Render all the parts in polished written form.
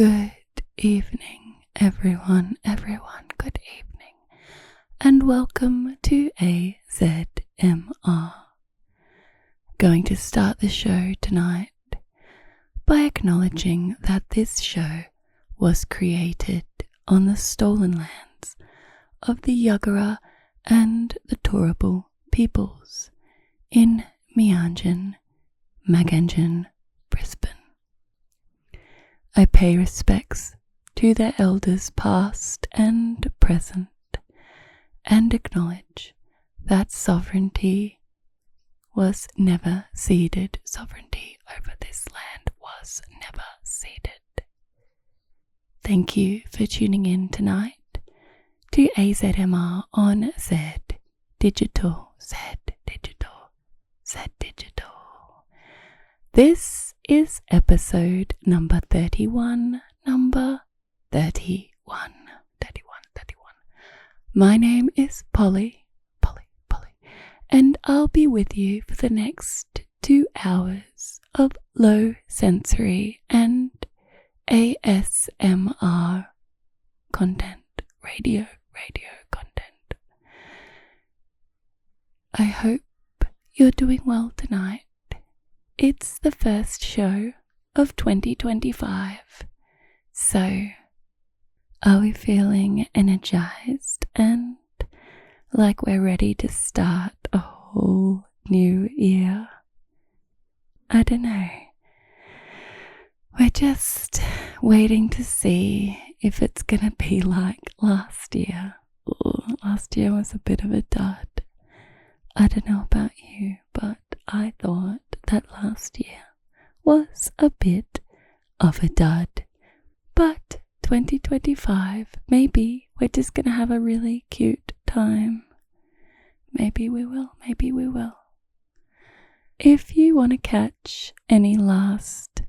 Good evening, everyone, good evening, and welcome to AZMR. Going to start the show tonight by acknowledging that this show was created on the stolen lands of the Jagera and the Turrbal peoples in Meanjin, Magandjin, Brisbane. I pay respects to their elders past and present and acknowledge that sovereignty was never ceded. Sovereignty over this land was never ceded. Thank you for tuning in tonight to AZMR on Zed Digital. Zed Digital. Zed Digital. This is episode number 31. My name is Polly, and I'll be with you for the next 2 hours of low sensory and ASMR content, radio content. I hope you're doing well tonight. It's the first show of 2025, so are we feeling energized and like we're ready to start a whole new year? I don't know. We're just waiting to see if it's gonna be like last year. Ooh, last year was a bit of a dud. I don't know about you, but I thought that last year was a bit of a dud. But 2025, maybe we're just gonna have a really cute time. Maybe we will. If you want to catch any past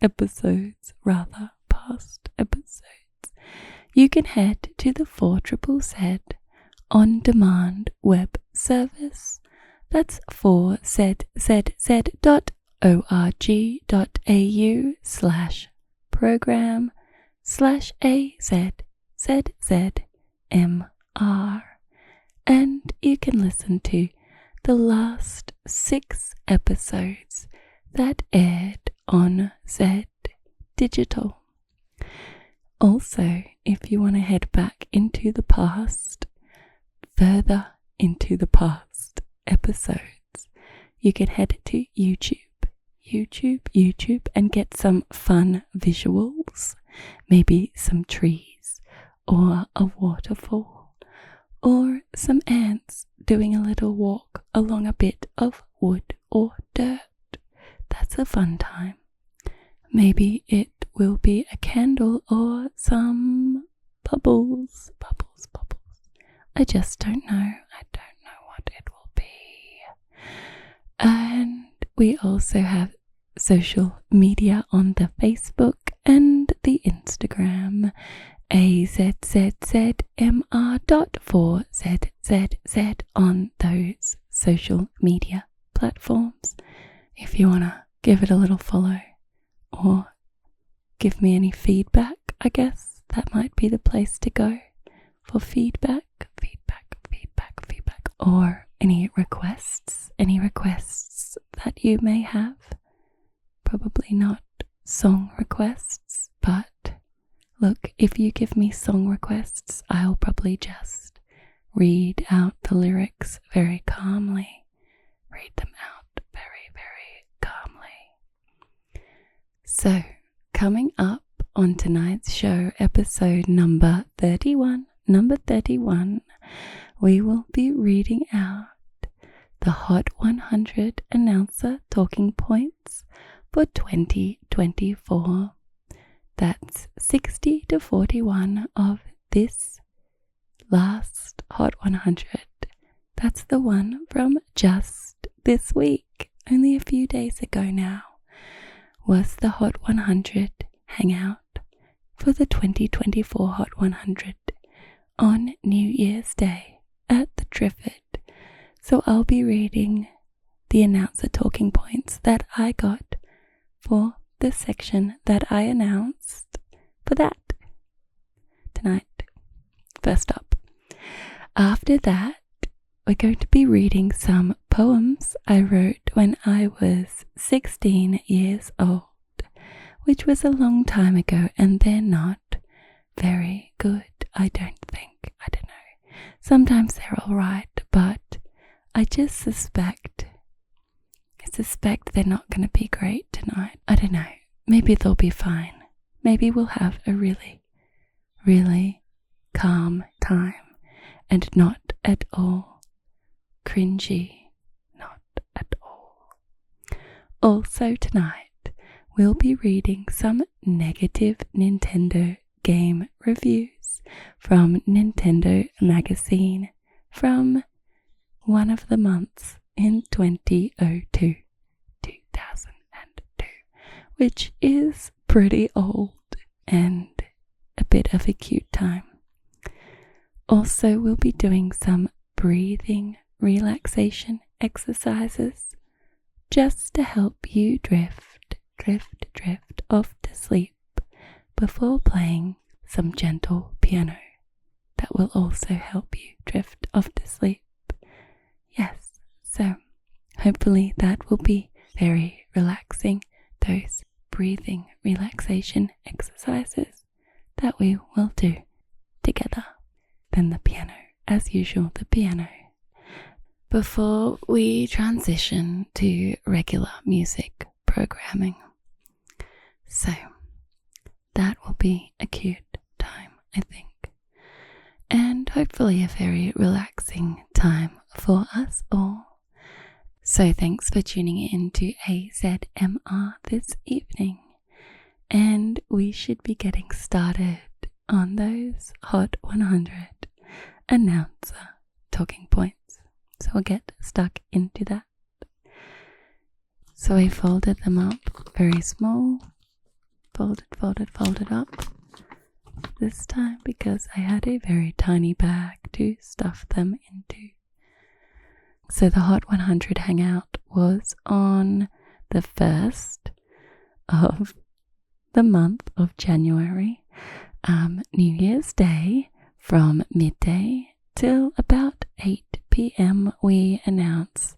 episodes, you can head to the 4ZZZ on-demand web service. That's 4ZZZ.org.au/program/AZZMR, and you can listen to the last 6 episodes that aired on Zed Digital. Also, if you want to head back into the past, further into the past episodes, you can head to YouTube and get some fun visuals, maybe some trees or a waterfall or some ants doing a little walk along a bit of wood or dirt. That's a fun time. Maybe it will be a candle or some bubbles. I just don't know. I don't know what it will be. And we also have social media on the Facebook and the Instagram, AzZzMR.4ZZZ on those social media platforms. If you want to give it a little follow or give me any feedback, I guess that might be the place to go for feedback, or any requests that you may have. Probably not song requests, but look, if you give me song requests, I'll probably just read out the lyrics very calmly. Read them out very, very calmly. So, coming up on tonight's show, episode number 31, we will be reading out the Hot 100 announcer talking points for 2024. That's 60 to 41 of this last Hot 100. That's the one from just this week, only a few days ago now, was the Hot 100 hangout for the 2024 Hot 100 on New Year's Day at the Triffid. So I'll be reading the announcer talking points that I got for the section that I announced for that tonight. First up. After that, we're going to be reading some poems I wrote when I was 16 years old, which was a long time ago, and they're not very good, I don't think. I don't know. Sometimes they're alright, but I just suspect they're not going to be great tonight. I don't know. Maybe they'll be fine. Maybe we'll have a really, really calm time and not at all cringy. Not at all. Also tonight, we'll be reading some negative Nintendo game reviews from Nintendo Magazine from one of the months in 2002, which is pretty old and a bit of a cute time. Also, we'll be doing some breathing relaxation exercises just to help you drift off to sleep before playing some gentle piano that will also help you drift off to sleep. Yes, so hopefully that will be very relaxing, those breathing relaxation exercises that we will do together. Then the piano, as usual, the piano. Before we transition to regular music programming. So, that will be a cute time, I think. And hopefully a very relaxing time for us all. So thanks for tuning in to AZMR this evening. And we should be getting started on those Hot 100 announcer talking points. So we'll get stuck into that. So I folded them up very small. Folded up this time because I had a very tiny bag to stuff them into. So the Hot 100 Hangout was on the 1st of the month of January, New Year's Day, from midday till about 8 p.m. we announce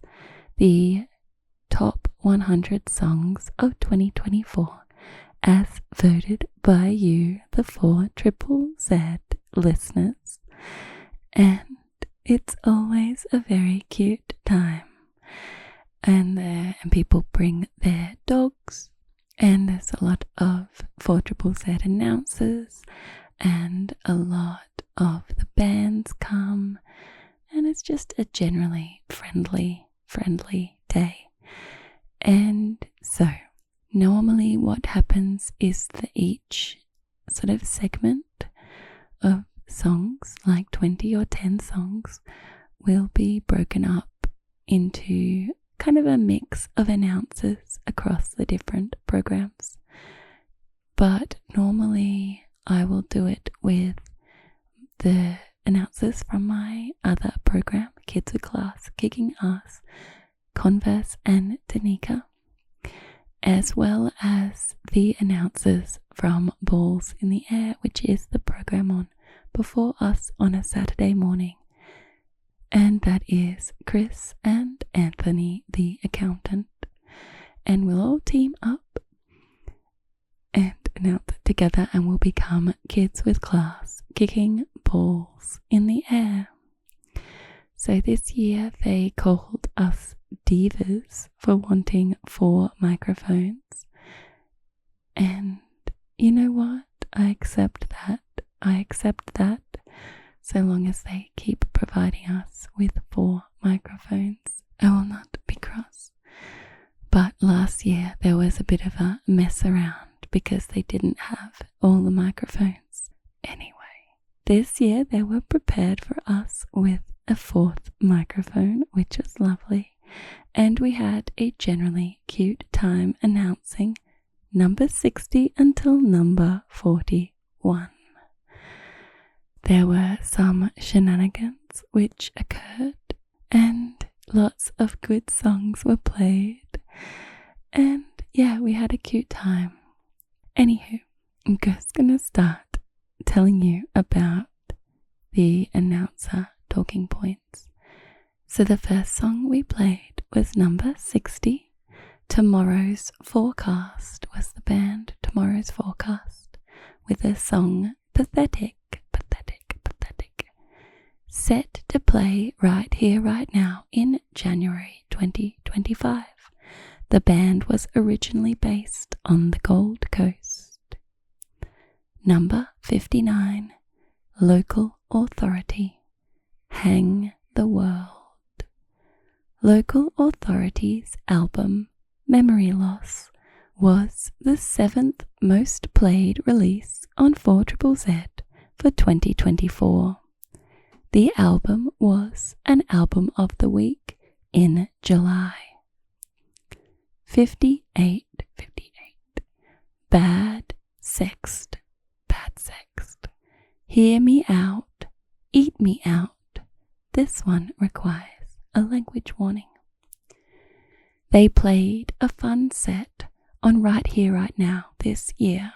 the top 100 songs of 2024 as voted by you, the 4ZZZ listeners. And it's always a very cute time. And people bring their dogs, and there's a lot of 4ZZZ announcers, and a lot of the bands come, and it's just a generally friendly day. And so normally what happens is that each sort of segment of songs, like 20 or 10 songs, will be broken up into kind of a mix of announcers across the different programs. But normally I will do it with the announcers from my other program, Kids with Class, Kicking Ass, Converse and Danica, as well as the announcers from Balls in the Air, which is the program on before us on a Saturday morning. And that is Chris and Anthony, the accountant. And we'll all team up and announce it together, and we'll become Kids with Class, Kicking Balls in the Air. So this year they called us divas for wanting 4 microphones. And you know what? I accept that. So long as they keep providing us with 4 microphones, I will not be cross. But last year there was a bit of a mess around because they didn't have all the microphones. Anyway, this year they were prepared for us with a 4th microphone, which was lovely. And we had a generally cute time announcing number 60 until number 41. There were some shenanigans which occurred, and lots of good songs were played. And Yeah, we had a cute time. Anywho, I'm just gonna start telling you about the announcer talking points. So the first song we played was number 60. Tomorrow's Forecast was the band Tomorrow's Forecast with their song Pathetic, Pathetic, Pathetic. Set to play right here, right now in January 2025. The band was originally based on the Gold Coast. Number 59. Local Authority. Hang the World. Local Authority's album Memory Loss was the 7th most played release on 4ZZZ for 2024. The album was an album of the week in July. 58. Bad Sexed. Bad Sexed. Hear Me Out. Eat Me Out. This one requires a language warning. They played a fun set on Right Here, Right Now this year.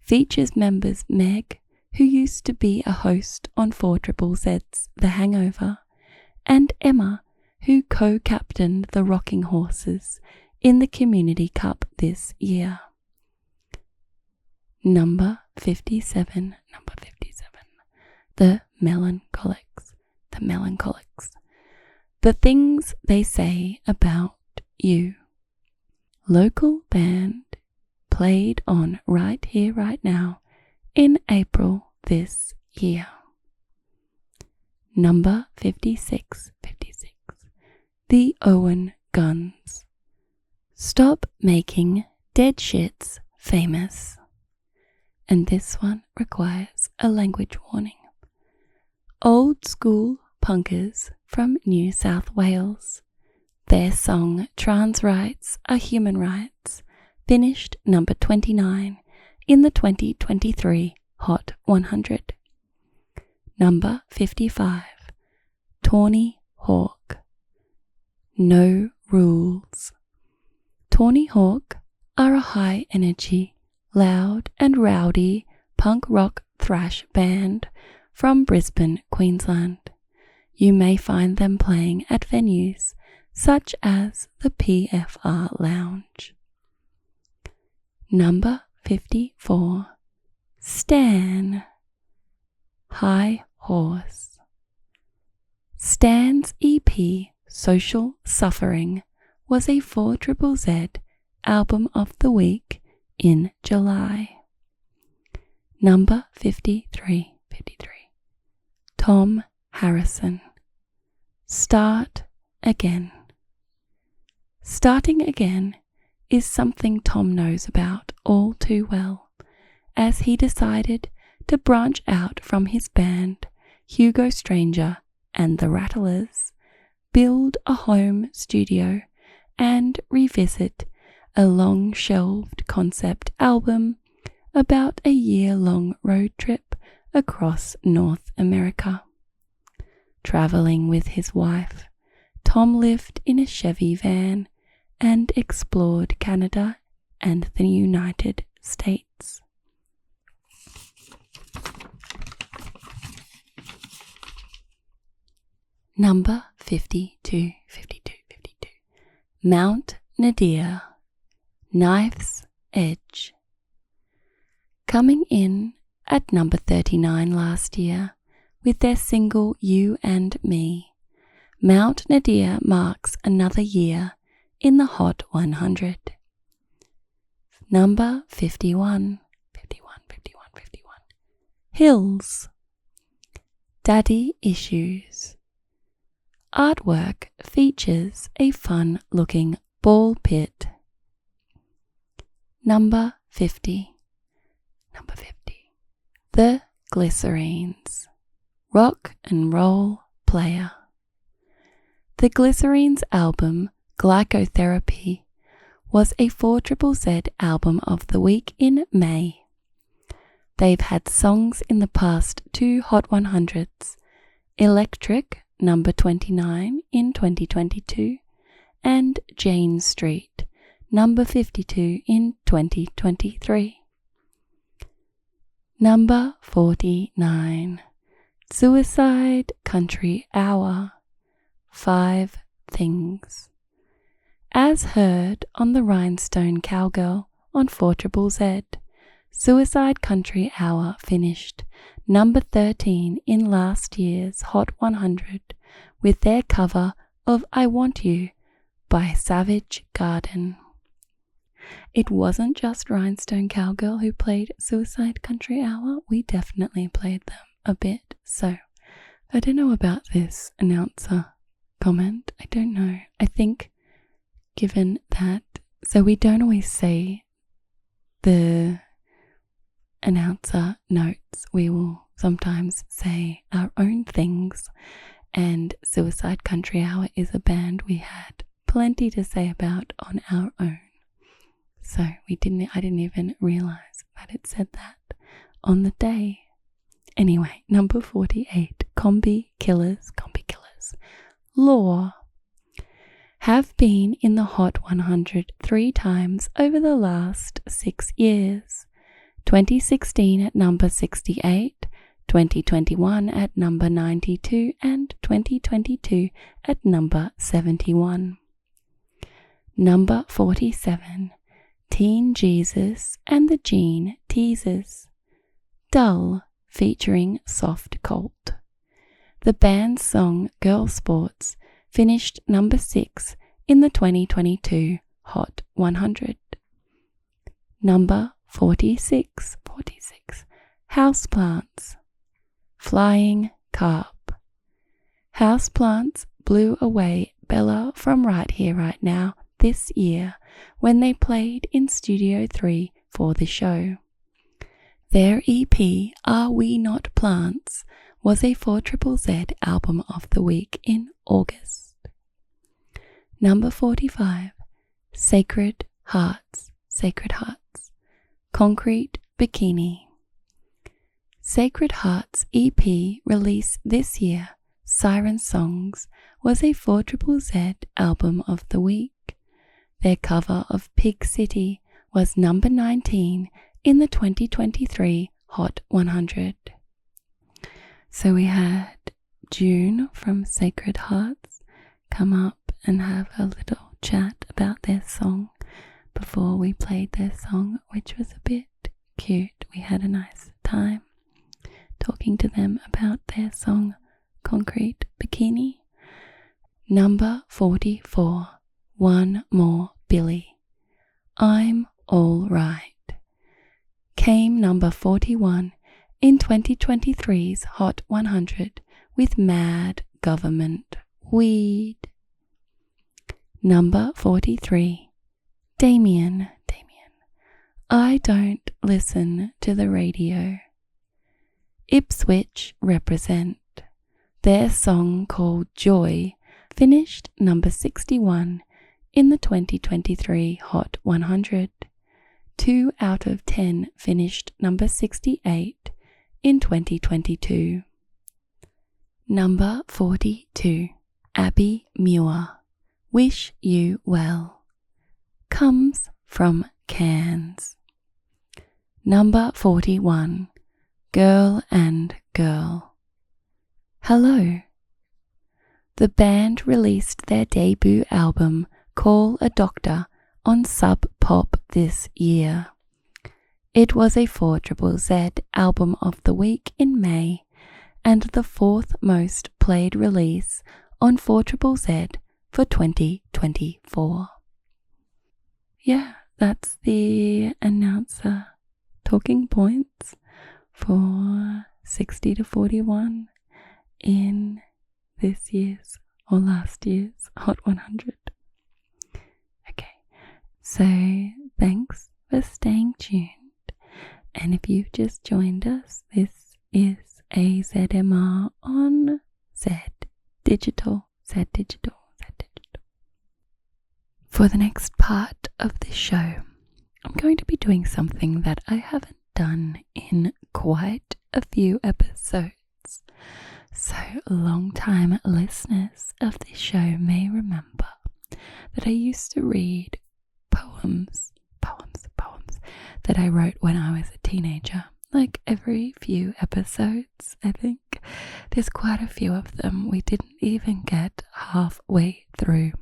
Features members Meg, who used to be a host on 4ZZZ's The Hangover, and Emma, who co-captained the Rocking Horses in the Community Cup this year. Number 57. The Melancholics. The Melancholics. The Things They Say About You. Local band played on Right Here, Right Now in April this year. Number 56. The Owen Guns. Stop Making Dead Shits Famous. And this one requires a language warning. Old school punkers from New South Wales. Their song Trans Rights Are Human Rights finished number 29 in the 2023 Hot 100. Number 55. Tawny Hawk. No Rules. Tawny Hawk are a high energy, loud and rowdy punk rock thrash band from Brisbane, Queensland. You may find them playing at venues such as the PFR Lounge. Number 54. Stan. High Horse. Stan's EP Social Suffering was a 4ZZZ album of the week in July. Number 53. Tom Harrison. Start Again. Starting again is something Tom knows about all too well, as he decided to branch out from his band, Hugo Stranger and the Rattlers, build a home studio, and revisit a long-shelved concept album about a year-long road trip across North America. Traveling with his wife, Tom lived in a Chevy van and explored Canada and the United States. Number 52. Mount Nadir. Knife's Edge. Coming in at number 39 last year with their single You and Me, Mount Nadir marks another year in the Hot 100. Number 51. Hills. Daddy Issues. Artwork features a fun-looking ball pit. Number 50. The Glycerines. Rock and Roll Player. The Glycerines album Glycotherapy was a 4ZZZ album of the week in May. They've had songs in the past two Hot 100s, Electric number 29 in 2022 and Jane Street number 52 in 2023. Number 49, Suicide Country Hour, 5 Things. As heard on the Rhinestone Cowgirl on 4ZZZ, Suicide Country Hour finished number 13 in last year's Hot 100 with their cover of I Want You by Savage Garden. It wasn't just Rhinestone Cowgirl who played Suicide Country Hour, we definitely played them a bit, so I don't know about this announcer comment, I don't know. I think given that, so we don't always say the announcer notes, we will sometimes say our own things, and Suicide Country Hour is a band we had plenty to say about on our own. So I didn't even realize that it said that on the day. Anyway, number 48, Combi Killers, Law, have been in the Hot 100 3 times over the last 6 years. 2016 at number 68, 2021 at number 92, and 2022 at number 71. Number 47, Teen Jesus and the Gene Teasers, Dull, featuring Soft Colt. The band's song Girl Sports finished number 6 in the 2022 Hot 100. Number 46, Houseplants, Flying Carp. Houseplants blew away Bella from Right Here Right Now this year when they played in Studio 3 for the show. Their EP, Are We Not Plants, was a 4ZZZ Album of the Week in August. Number 45, Sacred Hearts, Concrete Bikini. Sacred Hearts EP released this year, Siren Songs, was a 4ZZZ Album of the Week. Their cover of Pig City was number 19 in the 2023 Hot 100. So we had June from Sacred Hearts come up and have a little chat about their song before we played their song, which was a bit cute. We had a nice time talking to them about their song Concrete Bikini. Number 44, One More Billy, I'm All Right, came number 41 in 2023's Hot 100 with Mad Government Weed. Number 43, Damien, I Don't Listen to the Radio. Ipswich Represent, their song called Joy finished number 61 in the 2023 Hot 100. 2 out of 10 finished number 68 in 2022. Number 42, Abby Muir, Wish You Well, comes from Cairns. Number 41, Girl and Girl, Hello. The band released their debut album, Call a Doctor, on Sub Pop this year. It was a 4ZZZ Album of the Week in May and the 4th most played release on 4ZZZ for 2024. Yeah, that's the announcer talking points for 60 to 41 in this year's or last year's Hot 100. Okay, so thanks for staying tuned. And if you've just joined us, this is AZMR on Zed Digital. For the next part of this show, I'm going to be doing something that I haven't done in quite a few episodes. So long-time listeners of this show may remember that I used to read poems that I wrote when I was a teenager. Like every few episodes, I think. There's quite a few of them. We didn't even get halfway through.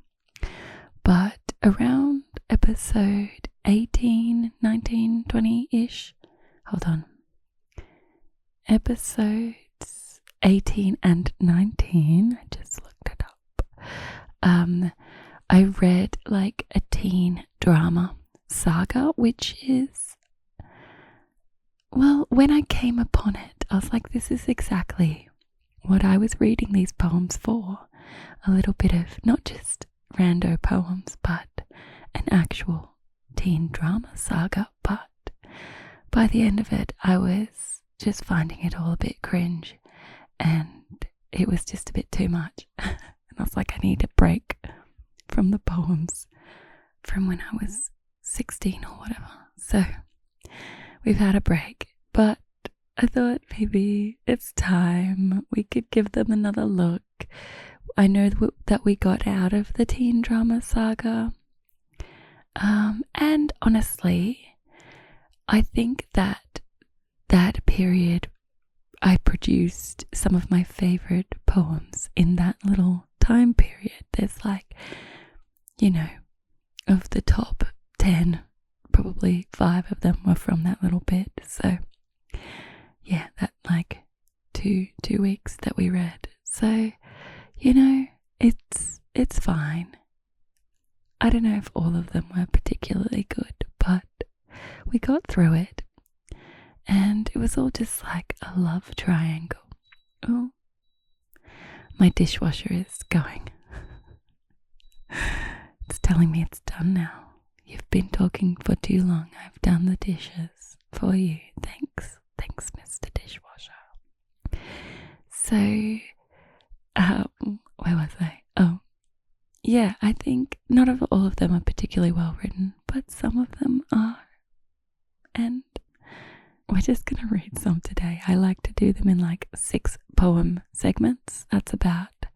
But around episode 18, 19, 20-ish. Hold on. Episodes 18 and 19. I just looked it up. I read like a teen drama saga, which is, well, when I came upon it, I was like, this is exactly what I was reading these poems for. A little bit of not just rando poems, but an actual teen drama saga. But by the end of it, I was just finding it all a bit cringe, and it was just a bit too much. And I was like, I need a break from the poems from when I was 16 or whatever. So we've had a break, but I thought maybe it's time we could give them another look. I know that we got out of the teen drama saga, and honestly, I think that period I produced some of my favorite poems in that little time period. There's like, you know, of the top 10, probably 5 of them were from that little bit. So yeah, that like two weeks that we read. So, you know, it's fine. I don't know if all of them were particularly good, but we got through it. And it was all just like a love triangle. Oh, my dishwasher is going. It's telling me it's done now. You've been talking for too long. I've done the dishes for you. Thanks, Mr. Dishwasher. So, where was I? Oh, yeah, I think not all of them are particularly well written, but some of them are. And we're just going to read some today. I like to do them in like 6 poem segments. That's about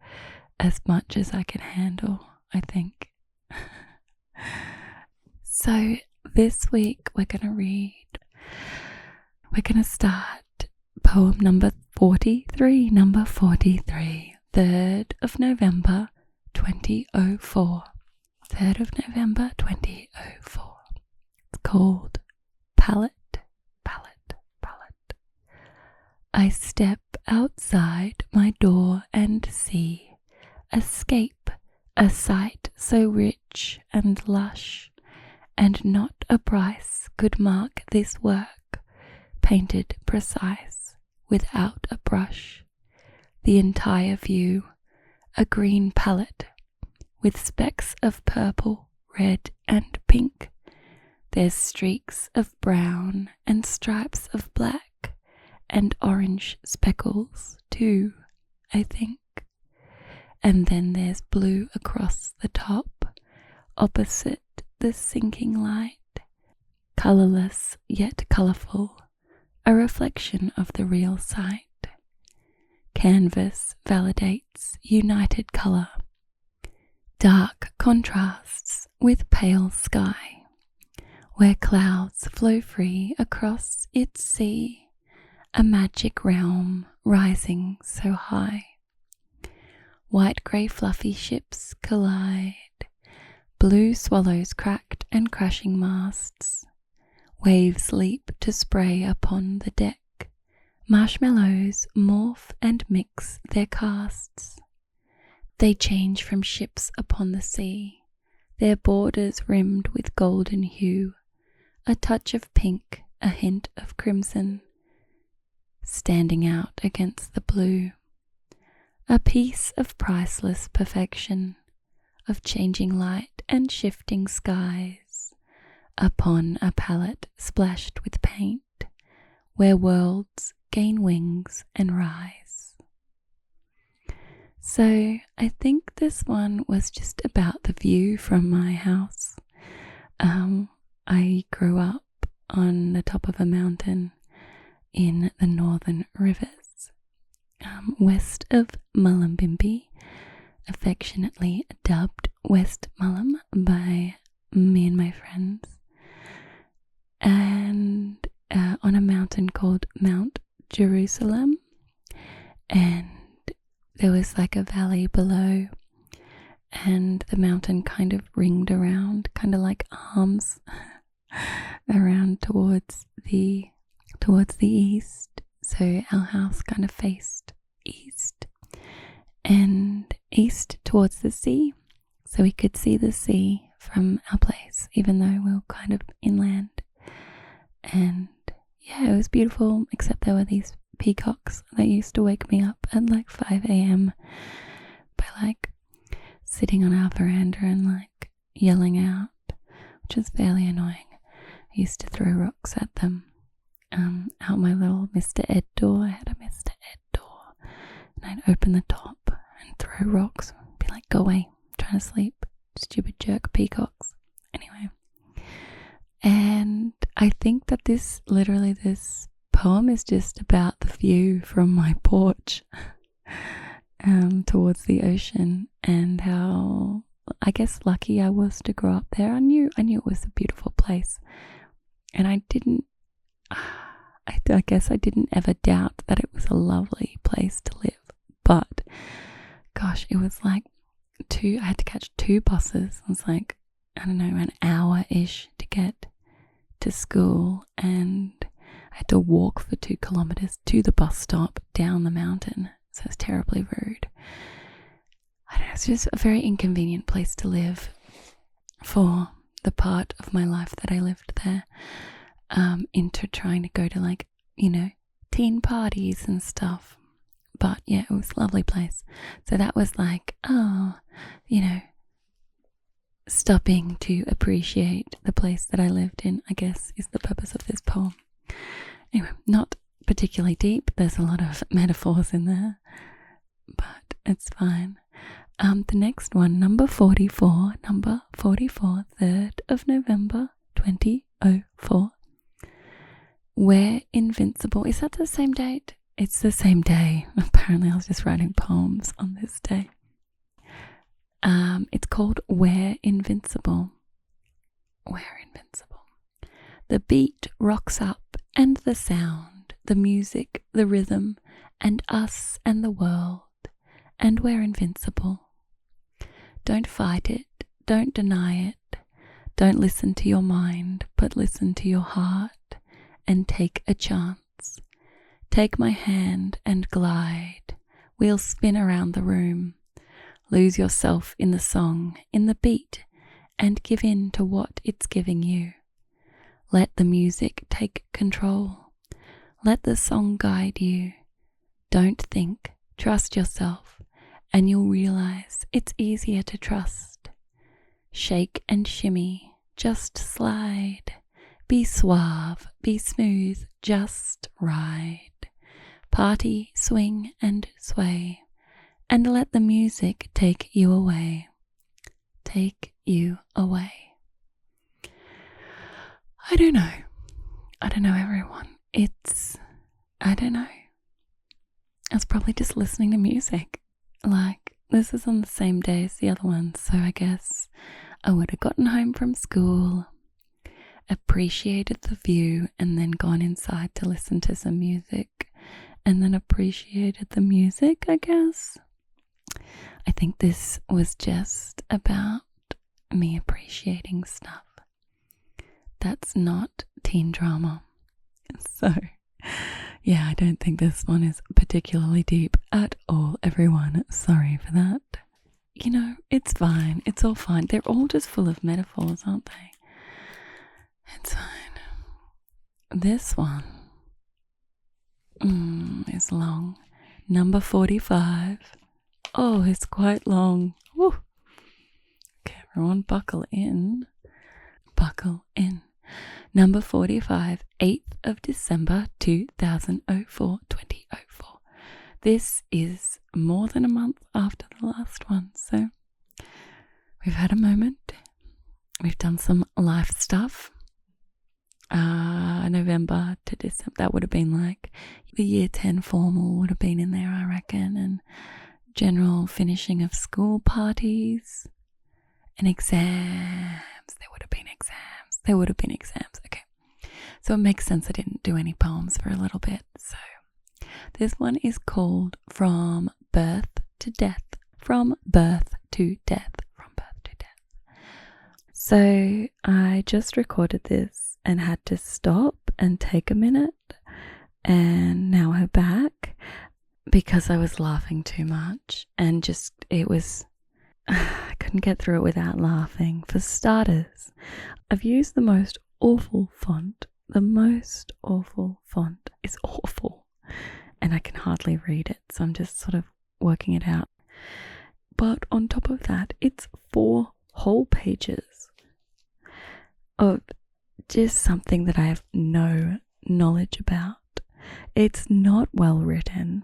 as much as I can handle, I think. So this week we're going to start poem number 43, 3rd of November 2004. 3rd of November 2004. It's called Palette. I step outside my door and see, escape a sight so rich and lush, and not a price could mark this work, painted precise, without a brush. The entire view, a green palette, with specks of purple, red and pink. There's streaks of brown and stripes of black, and orange speckles too, I think. And then there's blue across the top, opposite the sinking light, colourless yet colourful, a reflection of the real sight. Canvas validates united colour, dark contrasts with pale sky, where clouds flow free across its sea, a magic realm rising so high. White grey fluffy ships collide, blue swallows cracked and crashing masts, waves leap to spray upon the deck, marshmallows morph and mix their casts. They change from ships upon the sea, their borders rimmed with golden hue, a touch of pink, a hint of crimson, standing out against the blue. A piece of priceless perfection, of changing light and shifting skies, upon a palette splashed with paint, where worlds gain wings and rise. So I think this one was just about the view from my house. I grew up on the top of a mountain in the Northern Rivers, west of Mullumbimby, affectionately dubbed West Mullum by me and my friends, and on a mountain called Mount Jerusalem, and there was like a valley below, and the mountain kind of ringed around, kind of like arms around towards the east. So our house kind of faced east and east towards the sea, so we could see the sea from our place, even though we were kind of inland. And yeah, it was beautiful, except there were these peacocks that used to wake me up at like 5 a.m. by like sitting on our veranda and like yelling out, which was fairly annoying. I used to throw rocks at them out my little Mr. Ed door. I had a Mr. Ed door, and I'd open the top and throw rocks and be like, go away, I'm trying to sleep, stupid jerk peacocks. Anyway, and I think that this poem is just about the view from my porch towards the ocean, and how, I guess, lucky I was to grow up there. I knew it was a beautiful place, and I guess I didn't ever doubt that it was a lovely place to live. But gosh, it was like I had to catch 2 buses. It was like, I don't know, an hour-ish to get to school, and I had to walk for 2 kilometers to the bus stop down the mountain. So it's terribly rude. I don't know, it's just a very inconvenient place to live for the part of my life that I lived there, into trying to go to, like, you know, teen parties and stuff. But yeah, it was a lovely place. So that was like, oh, you know, stopping to appreciate the place that I lived in, I guess, is the purpose of this poem. Anyway, not particularly deep. There's a lot of metaphors in there, but it's fine. The next one, number 44, 3rd of November, 2004. We're invincible. Is that the same date? It's the same day. Apparently I was just writing poems on this day. It's called We're Invincible. We're invincible. The beat rocks up, and the sound, the music, the rhythm, and us and the world, and we're invincible. Don't fight it, don't deny it, don't listen to your mind, but listen to your heart, and take a chance. Take my hand and glide. We'll spin around the room. Lose yourself in the song, in the beat, and give in to what it's giving you. Let the music take control. Let the song guide you. Don't think, trust yourself, and you'll realize it's easier to trust. Shake and shimmy, just slide. Be suave, be smooth, just ride. Party, swing and sway, and let the music take you away. Take you away. I don't know everyone. I don't know. I was probably just listening to music. Like, this is on the same day as the other one, so I guess I would have gotten home from school, appreciated the view, and then gone inside to listen to some music, and then appreciated the music, I guess. I think this was just about me appreciating stuff. That's not teen drama. So, yeah, I don't think this one is particularly deep at all, everyone. Sorry for that. You know, it's fine. It's all fine. They're all just full of metaphors, aren't they? It's fine. This one is long. Number 45. Oh, it's quite long. Woo. Okay, everyone, buckle in. Buckle in. Number 45, 8th of December 2004. This is more than a month after the last one, so we've had a moment. We've done some life stuff. November to December, that would have been like the year 10 formal would have been in there, I reckon, and general finishing of school parties, an exam, There would have been exams. There would have been exams. Okay. So it makes sense I didn't do any poems for a little bit. So this one is called From Birth to Death. From Birth to Death. From Birth to Death. So I just recorded this and had to stop and take a minute. And now we're back because I was laughing too much and I couldn't get through it without laughing. For starters, I've used the most awful font. The most awful font is awful and I can hardly read it, so I'm just sort of working it out. But on top of that, it's 4 whole pages of just something that I have no knowledge about. It's not well written.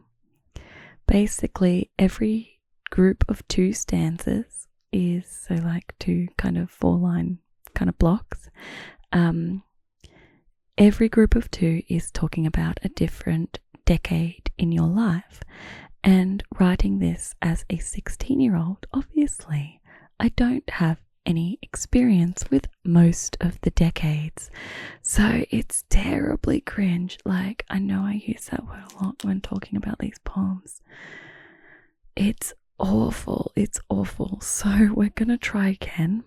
Basically, every group of 2 stanzas is so like 2 kind of 4-line kind of blocks. Every group of 2 is talking about a different decade in your life. And writing this as a 16-year-old, obviously, I don't have any experience with most of the decades. So it's terribly cringe. Like, I know I use that word a lot when talking about these poems. It's awful. It's awful. So we're going to try again.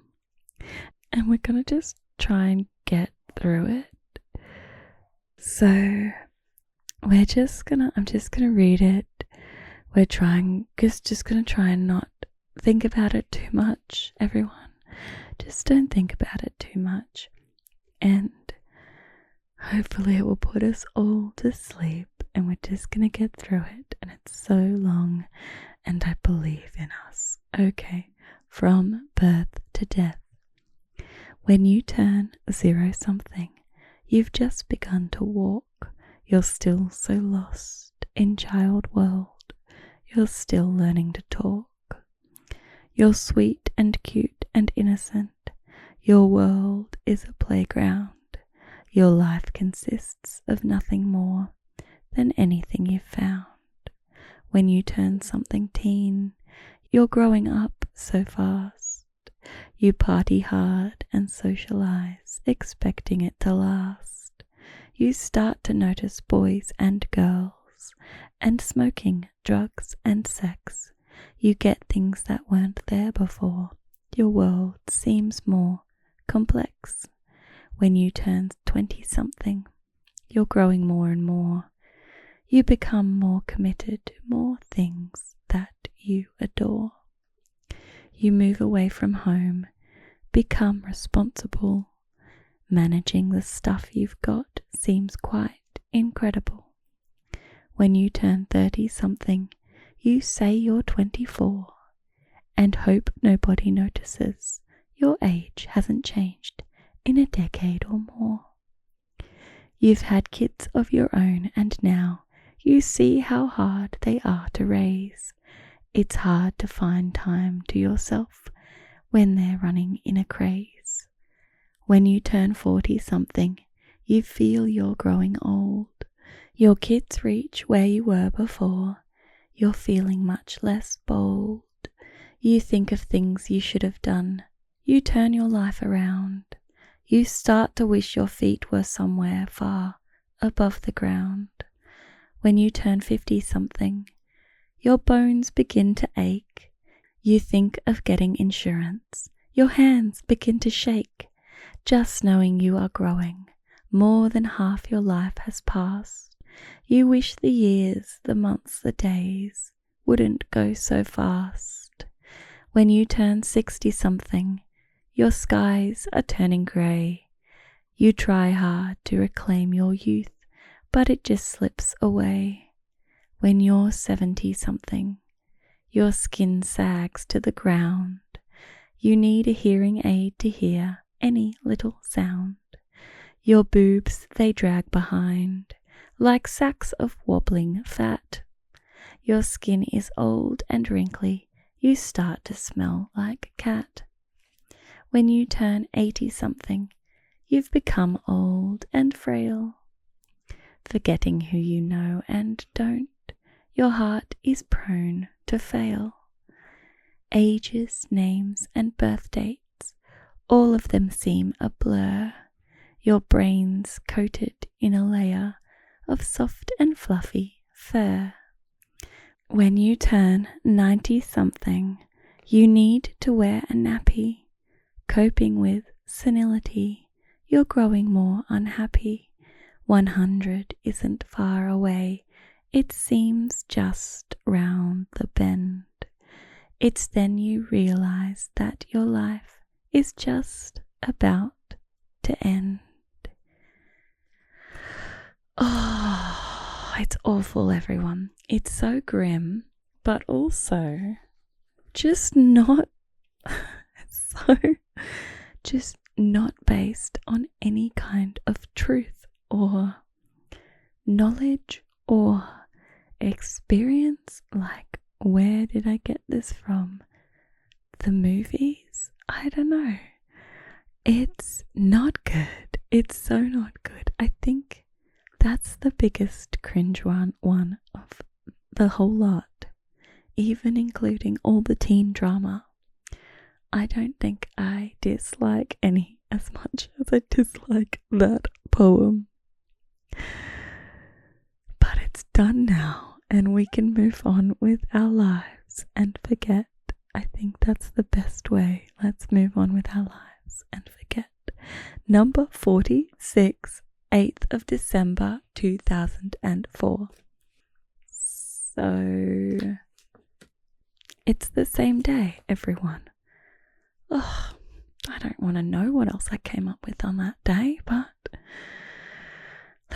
And we're going to just try and get through it. So I'm just going to read it. We're just going to try and not think about it too much, everyone. Just don't think about it too much. And hopefully it will put us all to sleep and we're just going to get through it. And it's so long and I believe in us. Okay, from birth to death. When you turn 0-something, you've just begun to walk. You're still so lost in child world. You're still learning to talk. You're sweet and cute and innocent. Your world is a playground. Your life consists of nothing more than anything you've found. When you turn something teen, you're growing up so fast. You party hard and socialize, expecting it to last. You start to notice boys and girls, and smoking, drugs and sex. You get things that weren't there before. Your world seems more complex. When you turn 20-something, you're growing more and more. You become more committed to more things that you adore. You move away from home, become responsible. Managing the stuff you've got seems quite incredible. When you turn 30-something, you say you're 24 and hope nobody notices. Your age hasn't changed in a decade or more. You've had kids of your own and now you see how hard they are to raise. It's hard to find time to yourself when they're running in a craze. When you turn 40-something, you feel you're growing old. Your kids reach where you were before. You're feeling much less bold. You think of things you should have done. You turn your life around. You start to wish your feet were somewhere far above the ground. When you turn 50-something, your bones begin to ache. You think of getting insurance. Your hands begin to shake. Just knowing you are growing, more than half your life has passed. You wish the years, the months, the days wouldn't go so fast. When you turn 60-something, your skies are turning grey. You try hard to reclaim your youth, but it just slips away. When you're 70-something, your skin sags to the ground. You need a hearing aid to hear any little sound. Your boobs, they drag behind like sacks of wobbling fat. Your skin is old and wrinkly. You start to smell like a cat. When you turn 80-something, you've become old and frail, forgetting who you know and don't. Your heart is prone to fail. Ages, names, and birth dates All of them seem a blur, your brain's coated in a layer of soft and fluffy fur. When you turn 90-something, you need to wear a nappy. Coping with senility, you're growing more unhappy. 100 isn't far away, it seems just round the bend. It's then you realize that your life is just about to end. Oh, it's awful, everyone. It's so grim, but also just not just not based on any kind of truth or knowledge or experience. Like, where did I get this from? The movies? I don't know. It's not good. It's so not good. I think that's the biggest cringe one of the whole lot, even including all the teen drama. I don't think I dislike any as much as I dislike that poem. But it's done now, and we can move on with our lives and forget. I think that's the best way. Let's move on with our lives and forget. Number 46, 8th of December 2004. So it's the same day, everyone. Oh, I don't want to know what else I came up with on that day, but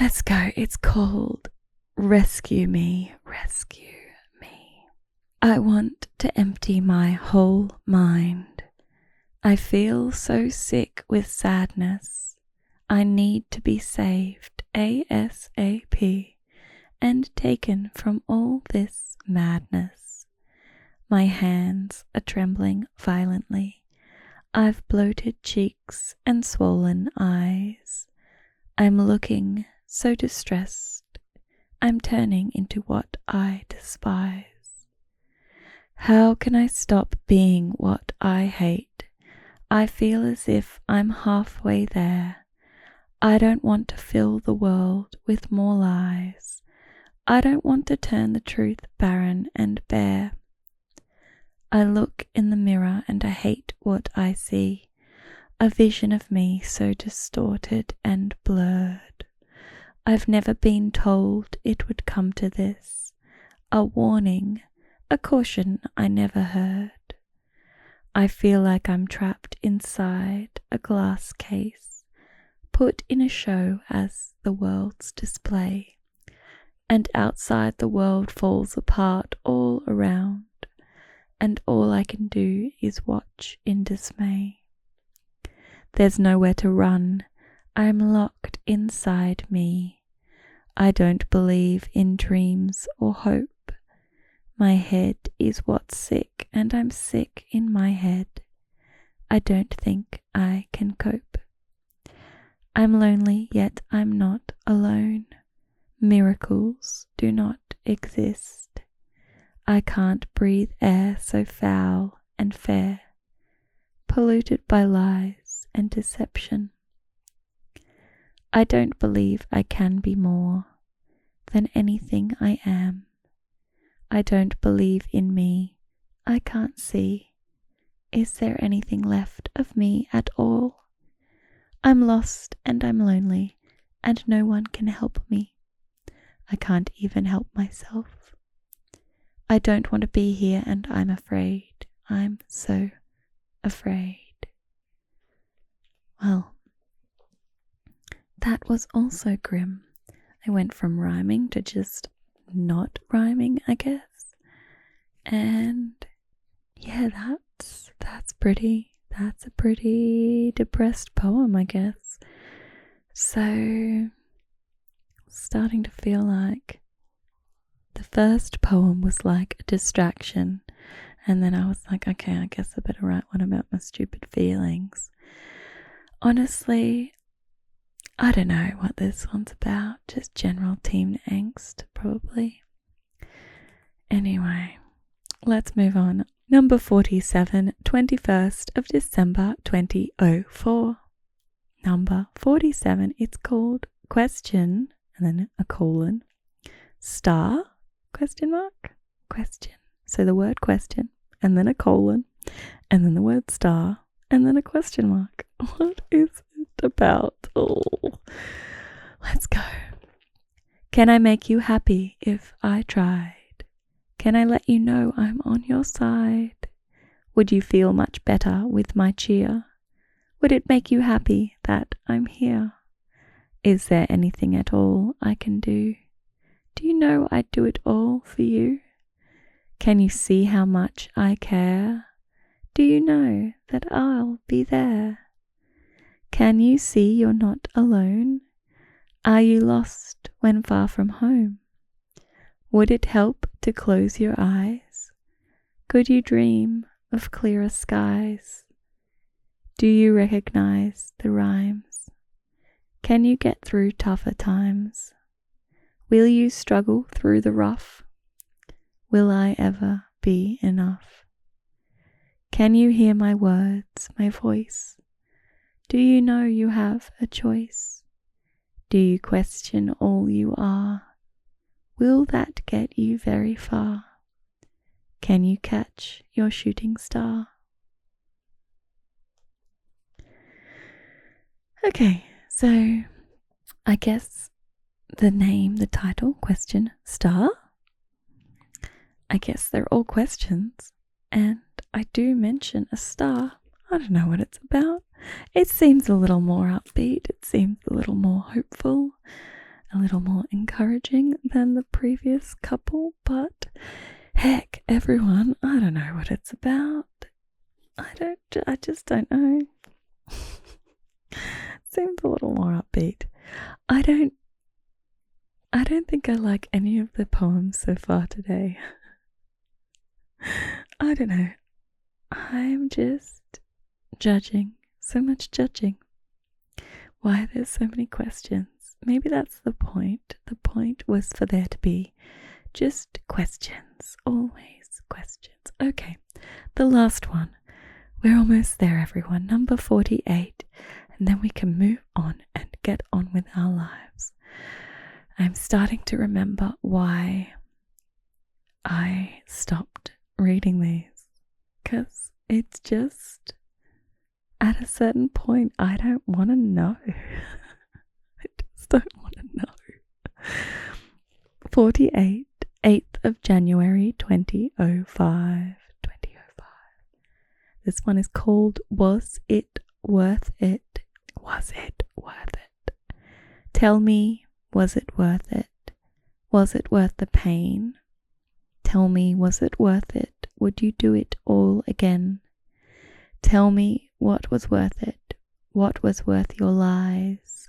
let's go. It's called Rescue Me, Rescue Me. I want to empty my whole mind. I feel so sick with sadness. I need to be saved ASAP and taken from all this madness. My hands are trembling violently. I've bloated cheeks and swollen eyes. I'm looking so distressed. I'm turning into what I despise. How can I stop being what I hate? I feel as if I'm halfway there. I don't want to fill the world with more lies. I don't want to turn the truth barren and bare. I look in the mirror and I hate what I see. A vision of me so distorted and blurred. I've never been told it would come to this. A warning, a caution I never heard. I feel like I'm trapped inside a glass case, put in a show as the world's display. And outside the world falls apart all around. And all I can do is watch in dismay. There's nowhere to run, I'm locked inside me. I don't believe in dreams or hope. My head is what's sick, and I'm sick in my head. I don't think I can cope. I'm lonely, yet I'm not alone. Miracles do not exist. I can't breathe air so foul and fair, polluted by lies and deception. I don't believe I can be more than anything I am. I don't believe in me, I can't see. Is there anything left of me at all? I'm lost and I'm lonely, and no one can help me. I can't even help myself. I don't want to be here and I'm afraid. I'm so afraid. Well, that was also grim. I went from rhyming to just not rhyming, I guess. And yeah, that's a pretty depressed poem, I guess. So starting to feel like the first poem was like a distraction, and then I was like, okay, I guess I better write one about my stupid feelings. Honestly, I don't know what this one's about, just general teen angst, probably. Anyway, let's move on. Number 47, 21st of December 2004. Number 47, it's called question, and then a colon, star, question mark, question. So the word question, and then a colon, and then the word star, and then a question mark. What is it about? Oh, let's go. Can I make you happy if I tried? Can I let you know I'm on your side? Would you feel much better with my cheer? Would it make you happy that I'm here? Is there anything at all I can do? Do you know I'd do it all for you? Can you see how much I care? Do you know that I'll be there? Can you see you're not alone? Are you lost when far from home? Would it help to close your eyes? Could you dream of clearer skies? Do you recognize the rhymes? Can you get through tougher times? Will you struggle through the rough? Will I ever be enough? Can you hear my words, my voice? Do you know you have a choice? Do you question all you are? Will that get you very far? Can you catch your shooting star? Okay, so I guess the name, the title, question star. I guess they're all questions, and I do mention a star. I don't know what it's about. It seems a little more upbeat. It seems a little more hopeful, a little more encouraging than the previous couple, but heck, everyone, I don't know what it's about. I just don't know. Seems a little more upbeat. I don't think I like any of the poems so far today. I don't know. I'm just judging. So much judging. Why there's so many questions. Maybe that's the point. The point was for there to be just questions. Always questions. Okay, the last one. We're almost there, everyone. Number 48. And then we can move on and get on with our lives. I'm starting to remember why I stopped reading these. Because it's just, at a certain point, I don't want to know. I just don't want to know. 48, 8th of January 2005. This one is called Was It Worth It? Was it worth it? Tell me, was it worth it? Was it worth the pain? Tell me, was it worth it? Would you do it all again? Tell me what was worth it? What was worth your lies?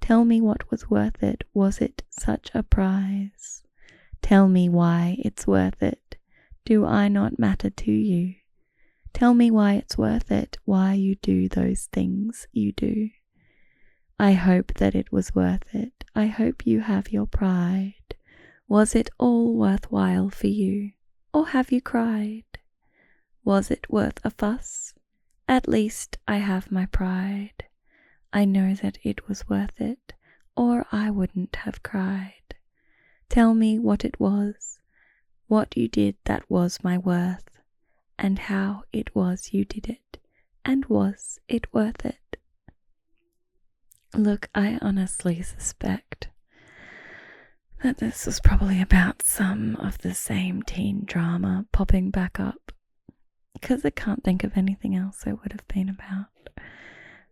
Tell me what was worth it? Was it such a prize? Tell me why it's worth it. Do I not matter to you? Tell me why it's worth it, why you do those things you do. I hope that it was worth it. I hope you have your pride. Was it all worthwhile for you, or have you cried? Was it worth a fuss? At least I have my pride. I know that it was worth it, or I wouldn't have cried. Tell me what it was, what you did that was my worth, and how it was you did it, and was it worth it? Look, I honestly suspect that this was probably about some of the same teen drama popping back up, because I can't think of anything else it would have been about.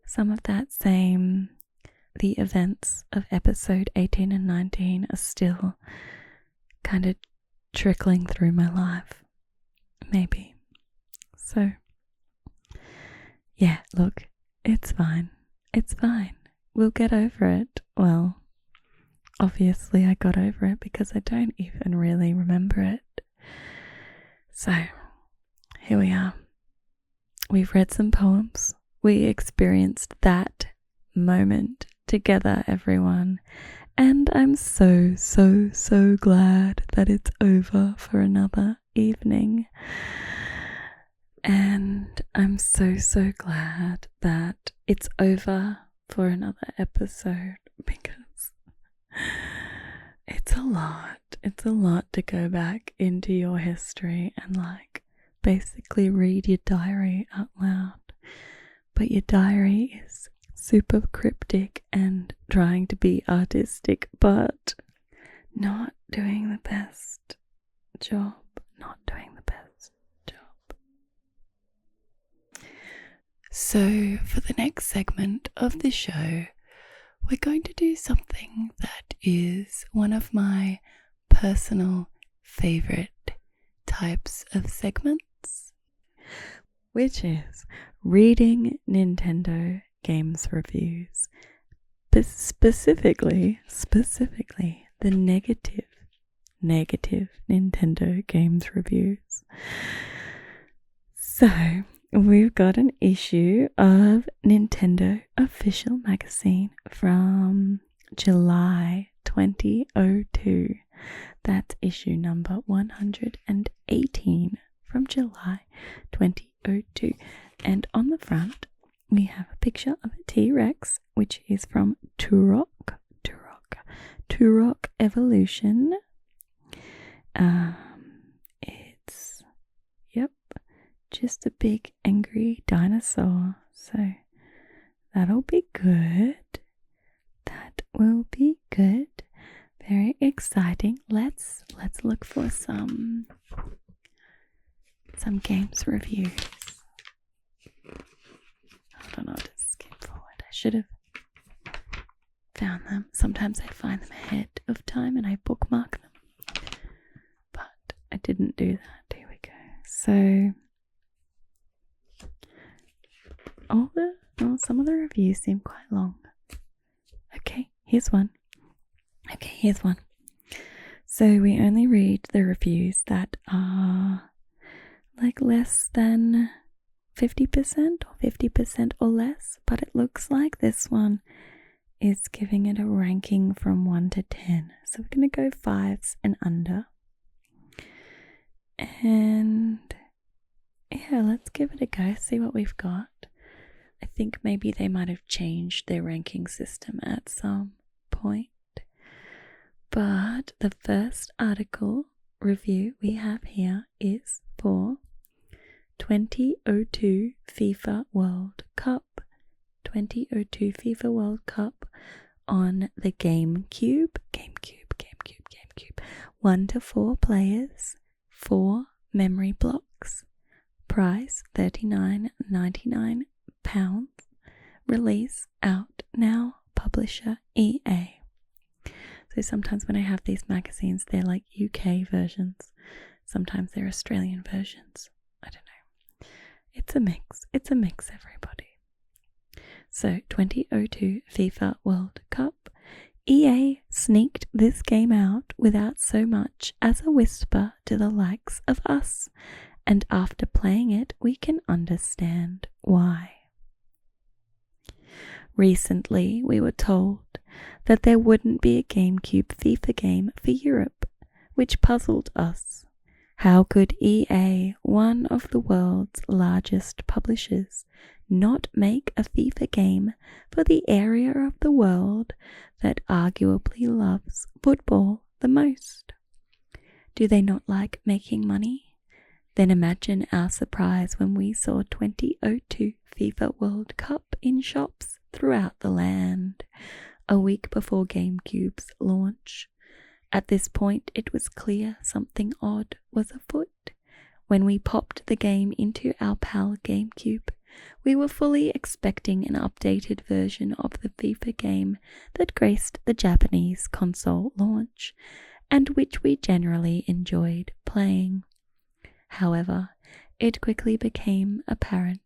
Some of that same, the events of episode 18 and 19 are still kind of trickling through my life, maybe. So, yeah, look, it's fine. It's fine. We'll get over it. Well, obviously I got over it because I don't even really remember it. So, here we are. We've read some poems. We experienced that moment together, everyone. And I'm so, so, so glad that it's over for another evening. And I'm so glad that it's over for another episode, because it's a lot. It's a lot to go back into your history and like basically read your diary out loud. But your diary is super cryptic and trying to be artistic, but not doing the best job. Not doing the best job. So for the next segment of the show, we're going to do something that is one of my personal favorite types of segments, which is reading Nintendo games reviews, specifically the negative Nintendo games reviews. So we've got an issue of Nintendo Official Magazine from July 2002. That's issue number 118 from July 2002. And on the front, we have a picture of a T-Rex, which is from Turok Evolution. It's, yep, just a big angry dinosaur. So that'll be good. That will be good. Very exciting. Let's look for some games reviews. Hold on, I'll just skip forward. I should have found them. Sometimes I find them ahead of time and I bookmark them, but I didn't do that. Here we go. So some of the reviews seem quite long. Okay, here's one. So we only read the reviews that are like less than 50% or 50% or less, but it looks like this one is giving it a ranking from 1 to 10. So we're going to go 5s and under. And yeah, let's give it a go, see what we've got. I think maybe they might have changed their ranking system at some point. But the first article review we have here is for 2002 FIFA World Cup. 2002 FIFA World Cup on the GameCube. 1 to 4 players, 4 memory blocks. Price £39.99. Release out now. Publisher EA. So sometimes when I have these magazines, they're like UK versions. Sometimes they're Australian versions. I don't know. It's a mix, everybody. So 2002 FIFA World Cup. EA sneaked this game out without so much as a whisper to the likes of us. And after playing it, we can understand why. Recently, we were told that there wouldn't be a GameCube FIFA game for Europe, which puzzled us. How could EA, one of the world's largest publishers, not make a FIFA game for the area of the world that arguably loves football the most? Do they not like making money? Then imagine our surprise when we saw 2002 FIFA World Cup in shops throughout the land, a week before GameCube's launch. At this point, it was clear something odd was afoot. When we popped the game into our PAL GameCube, we were fully expecting an updated version of the FIFA game that graced the Japanese console launch, and which we generally enjoyed playing. However, it quickly became apparent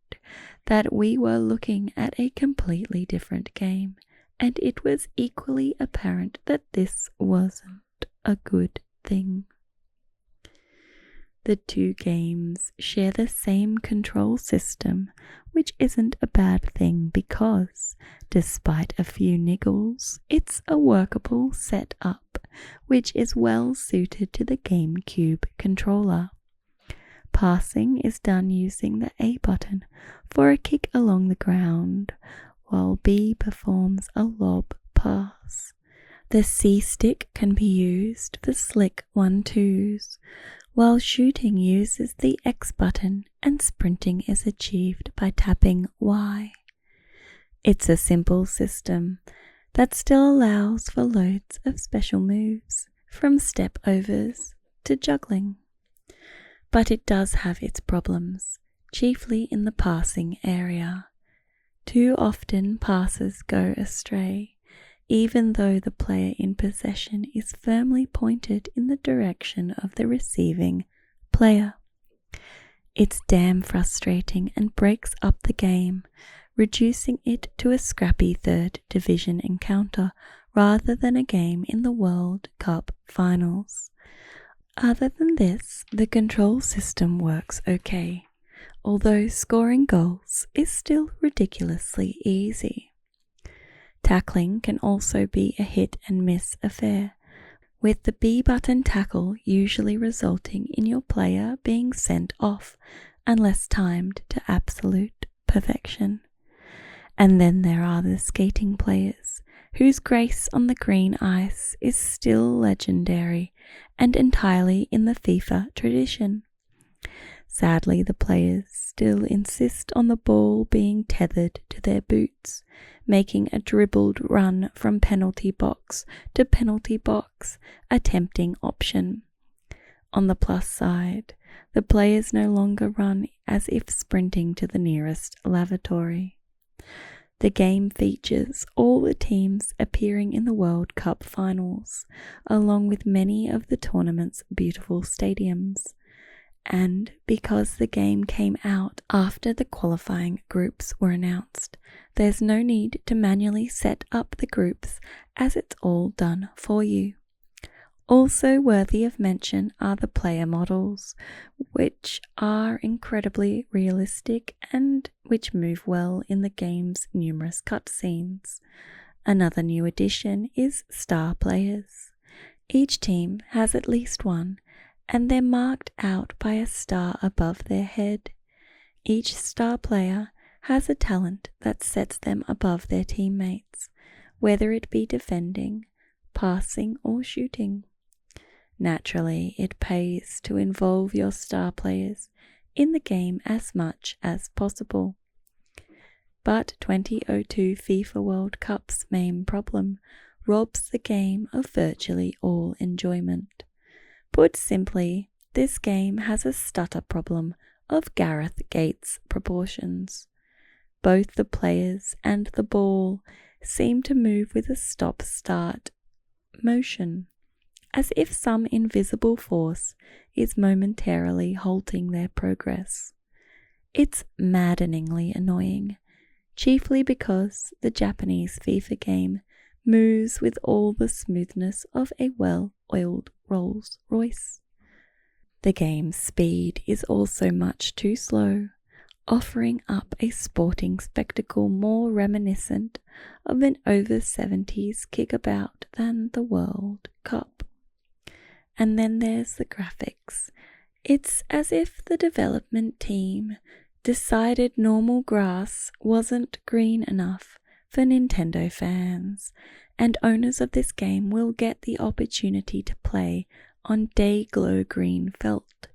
that we were looking at a completely different game, and it was equally apparent that this wasn't a good thing. The two games share the same control system, which isn't a bad thing because, despite a few niggles, it's a workable setup, which is well suited to the GameCube controller. Passing is done using the A button for a kick along the ground, while B performs a lob pass. The C stick can be used for slick 1-2s, while shooting uses the X button and sprinting is achieved by tapping Y. It's a simple system that still allows for loads of special moves, from step overs to juggling. But it does have its problems, chiefly in the passing area. Too often passes go astray, even though the player in possession is firmly pointed in the direction of the receiving player. It's damn frustrating and breaks up the game, reducing it to a scrappy third division encounter rather than a game in the World Cup finals. Other than this, the control system works okay, although scoring goals is still ridiculously easy. Tackling can also be a hit and miss affair, with the B button tackle usually resulting in your player being sent off unless timed to absolute perfection. And then there are the skating players, whose grace on the green ice is still legendary and entirely in the FIFA tradition. Sadly, the players still insist on the ball being tethered to their boots, making a dribbled run from penalty box to penalty box a tempting option. On the plus side, the players no longer run as if sprinting to the nearest lavatory. The game features all the teams appearing in the World Cup finals, along with many of the tournament's beautiful stadiums. And because the game came out after the qualifying groups were announced, there's no need to manually set up the groups, as it's all done for you. Also worthy of mention are the player models, which are incredibly realistic and which move well in the game's numerous cutscenes. Another new addition is star players. Each team has at least one, and they're marked out by a star above their head. Each star player has a talent that sets them above their teammates, whether it be defending, passing, or shooting. Naturally, it pays to involve your star players in the game as much as possible. But 2002 FIFA World Cup's main problem robs the game of virtually all enjoyment. Put simply, this game has a stutter problem of Gareth Gates proportions. Both the players and the ball seem to move with a stop-start motion, as if some invisible force is momentarily halting their progress. It's maddeningly annoying, chiefly because the Japanese FIFA game moves with all the smoothness of a well-oiled Rolls-Royce. The game's speed is also much too slow, offering up a sporting spectacle more reminiscent of an over-70s kickabout than the World Cup. And then there's the graphics. It's as if the development team decided normal grass wasn't green enough for Nintendo fans, and owners of this game will get the opportunity to play on day-glow green felt.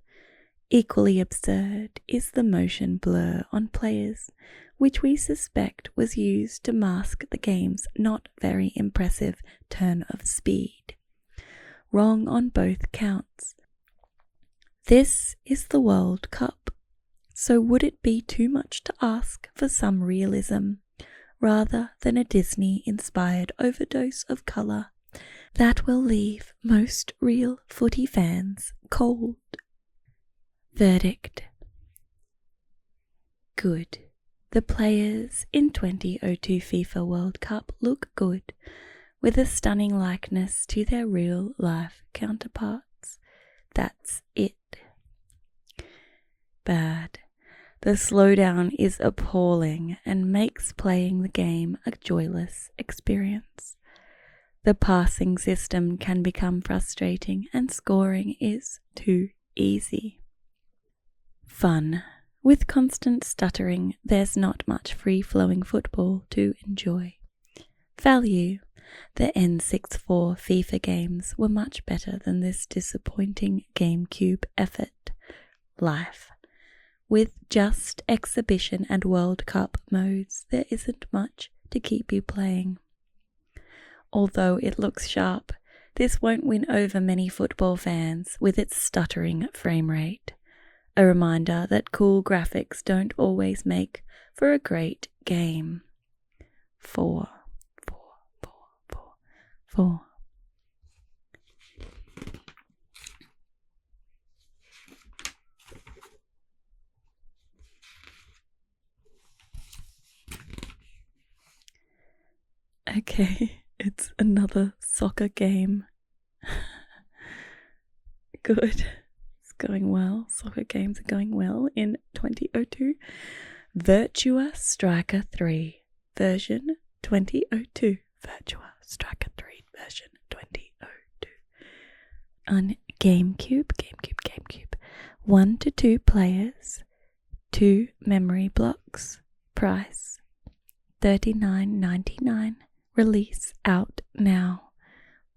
Equally absurd is the motion blur on players, which we suspect was used to mask the game's not very impressive turn of speed. Wrong on both counts. This is the World Cup, so would it be too much to ask for some realism, rather than a Disney-inspired overdose of colour that will leave most real footy fans cold? Verdict: good. The players in 2002 FIFA World Cup look good, with a stunning likeness to their real-life counterparts. That's it. Bad. The slowdown is appalling and makes playing the game a joyless experience. The passing system can become frustrating and scoring is too easy. Fun. With constant stuttering, there's not much free-flowing football to enjoy. Value. The N64 FIFA games were much better than this disappointing GameCube effort. Life. With just exhibition and World Cup modes, there isn't much to keep you playing. Although it looks sharp, this won't win over many football fans with its stuttering frame rate. A reminder that cool graphics don't always make for a great game. 4. Okay, it's another soccer game. Good. It's going well. Soccer games are going well in 2002. Virtua Striker 3 version 2002. Virtua Striker 3 version 2002. On GameCube. 1 to 2 players, 2 memory blocks, price $39.99, release out now.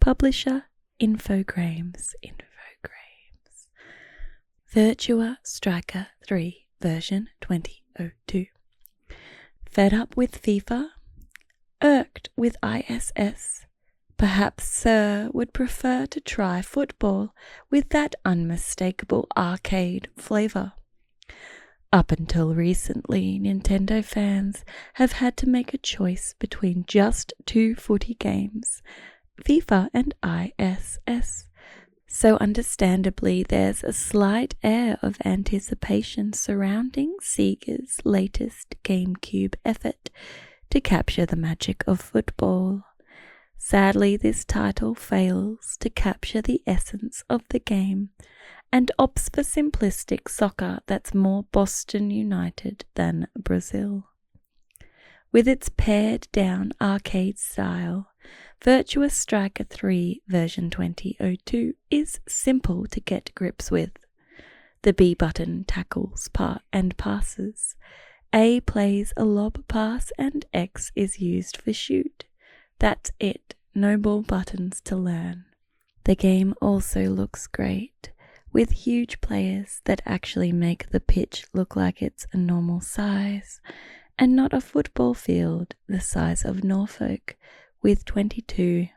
Publisher Infogrames. Virtua Striker 3 version 2002. Fed up with FIFA? Irked with ISS? Perhaps Sir would prefer to try football with that unmistakable arcade flavor. Up until recently, Nintendo fans have had to make a choice between just 2 footy games, FIFA and ISS. So understandably, there's a slight air of anticipation surrounding Sega's latest GameCube effort to capture the magic of football. Sadly, this title fails to capture the essence of the game and opts for simplistic soccer that's more Boston United than Brazil. With its pared-down arcade style, Virtua Striker 3 version 2002 is simple to get grips with. The B button tackles and passes, A plays a lob pass, and X is used for shoot. That's it, no ball buttons to learn. The game also looks great, with huge players that actually make the pitch look like it's a normal size, and not a football field the size of Norfolk, with 22.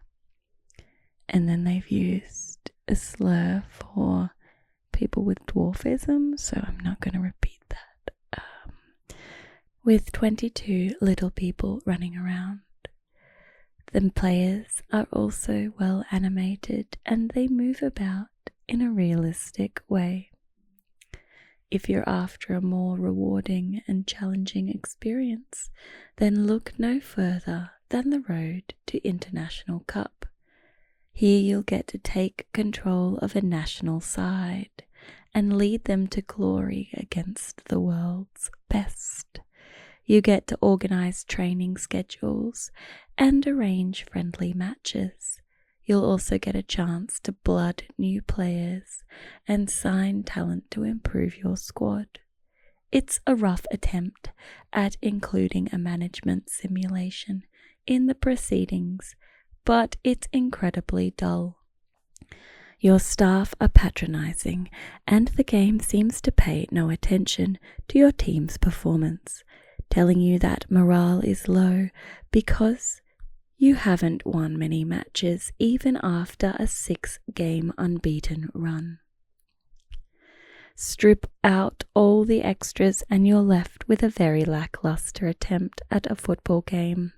And then they've used a slur for people with dwarfism, so I'm not going to repeat that. With 22 little people running around. The players are also well animated and they move about in a realistic way. If you're after a more rewarding and challenging experience, then look no further than the road to International Cup. Here you'll get to take control of a national side and lead them to glory against the world's best. You get to organize training schedules and arrange friendly matches. You'll also get a chance to blood new players and sign talent to improve your squad. It's a rough attempt at including a management simulation in the proceedings, but it's incredibly dull. Your staff are patronizing, and the game seems to pay no attention to your team's performance, telling you that morale is low because you haven't won many matches even after a 6-game unbeaten run. Strip out all the extras and you're left with a very lackluster attempt at a football game.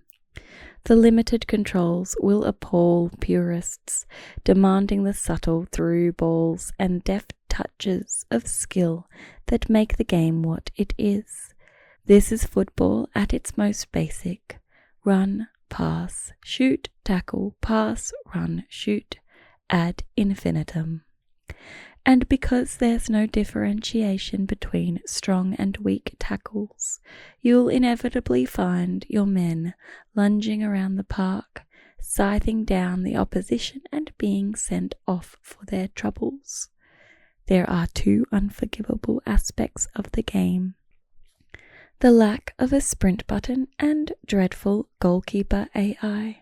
The limited controls will appall purists, demanding the subtle through balls and deft touches of skill that make the game what it is. This is football at its most basic. Run, pass, shoot, tackle, pass, run, shoot, ad infinitum. And because there's no differentiation between strong and weak tackles, you'll inevitably find your men lunging around the park, scything down the opposition and being sent off for their troubles. There are two unforgivable aspects of the game: the lack of a sprint button and dreadful goalkeeper AI.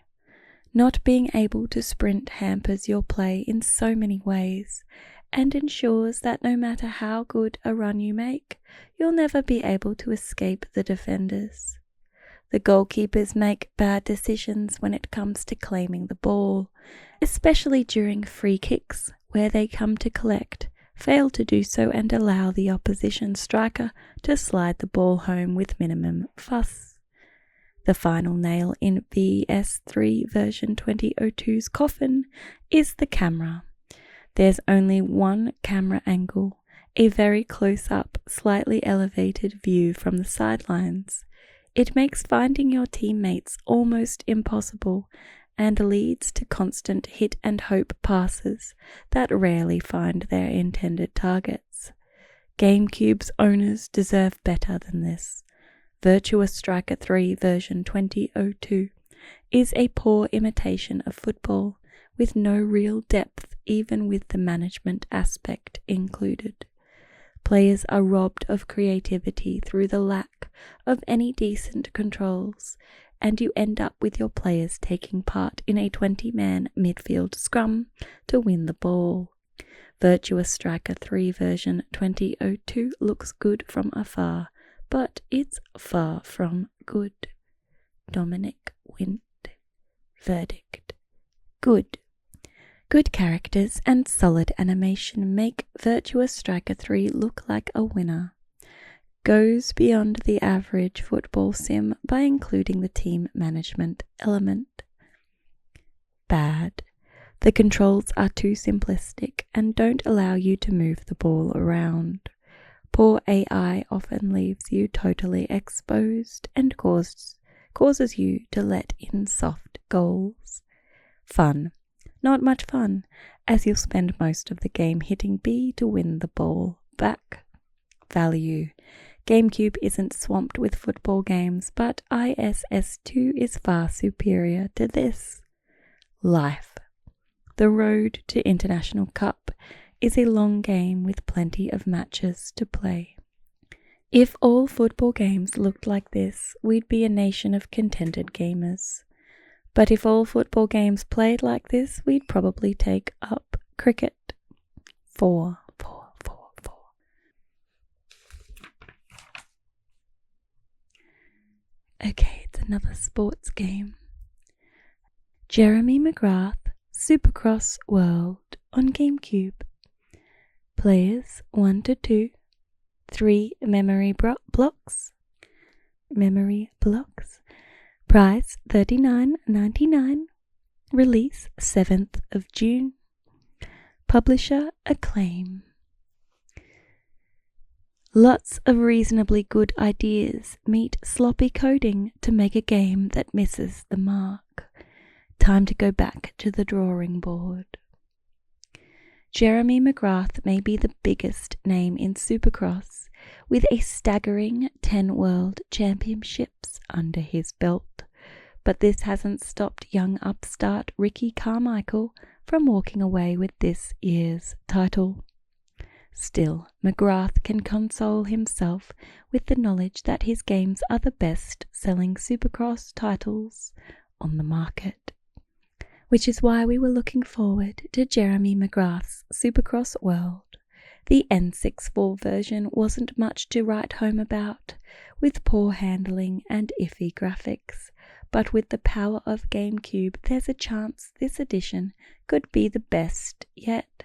Not being able to sprint hampers your play in so many ways and ensures that no matter how good a run you make, you'll never be able to escape the defenders. The goalkeepers make bad decisions when it comes to claiming the ball, especially during free kicks where they come to collect, fail to do so and allow the opposition striker to slide the ball home with minimum fuss. The final nail in VS3 version 2002's coffin is the camera. There's only one camera angle, a very close-up, slightly elevated view from the sidelines. It makes finding your teammates almost impossible and leads to constant hit and hope passes that rarely find their intended targets. GameCube's owners deserve better than this. Virtua Striker 3 version 2002 is a poor imitation of football with no real depth, even with the management aspect included. Players are robbed of creativity through the lack of any decent controls, and you end up with your players taking part in a 20-man midfield scrum to win the ball. Virtua Striker 3 version 2002 looks good from afar, but it's far from good. Dominic Wint. Verdict: good. Good characters and solid animation make Virtua Striker 3 look like a winner. Goes beyond the average football sim by including the team management element. Bad. The controls are too simplistic and don't allow you to move the ball around. Poor AI often leaves you totally exposed and causes you to let in soft goals. Fun. Not much fun, as you'll spend most of the game hitting B to win the ball back. Value. GameCube isn't swamped with football games, but ISS2 is far superior to this. Life. The road to International Cup is a long game with plenty of matches to play. If all football games looked like this, we'd be a nation of contented gamers. But if all football games played like this, we'd probably take up cricket. 4. Okay, it's another sports game. Jeremy McGrath, Supercross World on GameCube. Players 1 to 2. 3 memory blocks. Price $39.99. Release 7th of June. Publisher Acclaim. Lots of reasonably good ideas meet sloppy coding to make a game that misses the mark. Time to go back to the drawing board. Jeremy McGrath may be the biggest name in Supercross, with a staggering 10 world championships under his belt, but this hasn't stopped young upstart Ricky Carmichael from walking away with this year's title. Still, McGrath can console himself with the knowledge that his games are the best-selling Supercross titles on the market, which is why we were looking forward to Jeremy McGrath's Supercross World. The N64 version wasn't much to write home about, with poor handling and iffy graphics, but with the power of GameCube, there's a chance this edition could be the best yet.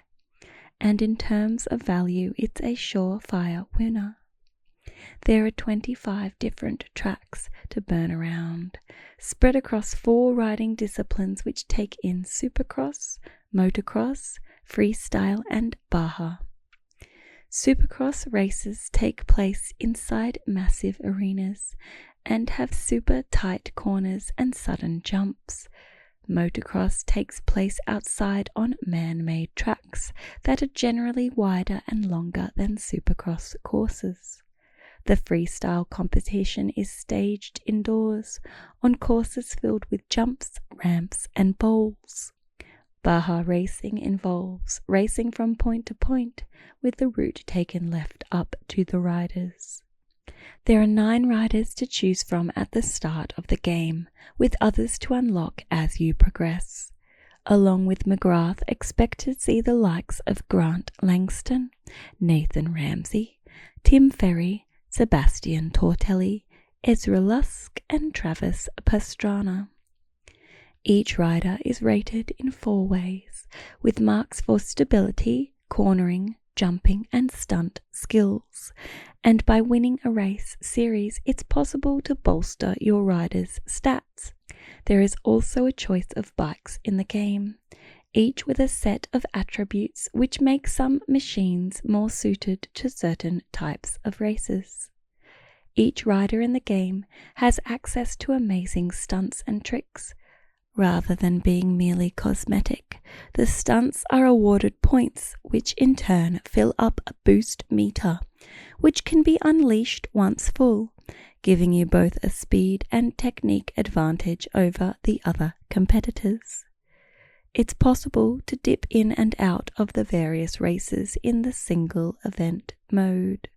And in terms of value, it's a surefire winner. There are 25 different tracks to burn around, spread across 4 riding disciplines which take in Supercross, Motocross, Freestyle and Baja. Supercross races take place inside massive arenas and have super tight corners and sudden jumps. Motocross takes place outside on man-made tracks that are generally wider and longer than Supercross courses. The freestyle competition is staged indoors on courses filled with jumps, ramps and bowls. Baja racing involves racing from point to point with the route taken left up to the riders. There are 9 riders to choose from at the start of the game, with others to unlock as you progress. Along with McGrath, expect to see the likes of Grant Langston, Nathan Ramsey, Tim Ferry, Sebastian Tortelli, Ezra Lusk, and Travis Pastrana. Each rider is rated in 4 ways, with marks for stability, cornering, jumping, and stunt skills. And by winning a race series, it's possible to bolster your rider's stats. There is also a choice of bikes in the game, each with a set of attributes which make some machines more suited to certain types of races. Each rider in the game has access to amazing stunts and tricks. Rather than being merely cosmetic, the stunts are awarded points, which in turn fill up a boost meter, which can be unleashed once full, giving you both a speed and technique advantage over the other competitors. It's possible to dip in and out of the various races in the single event mode,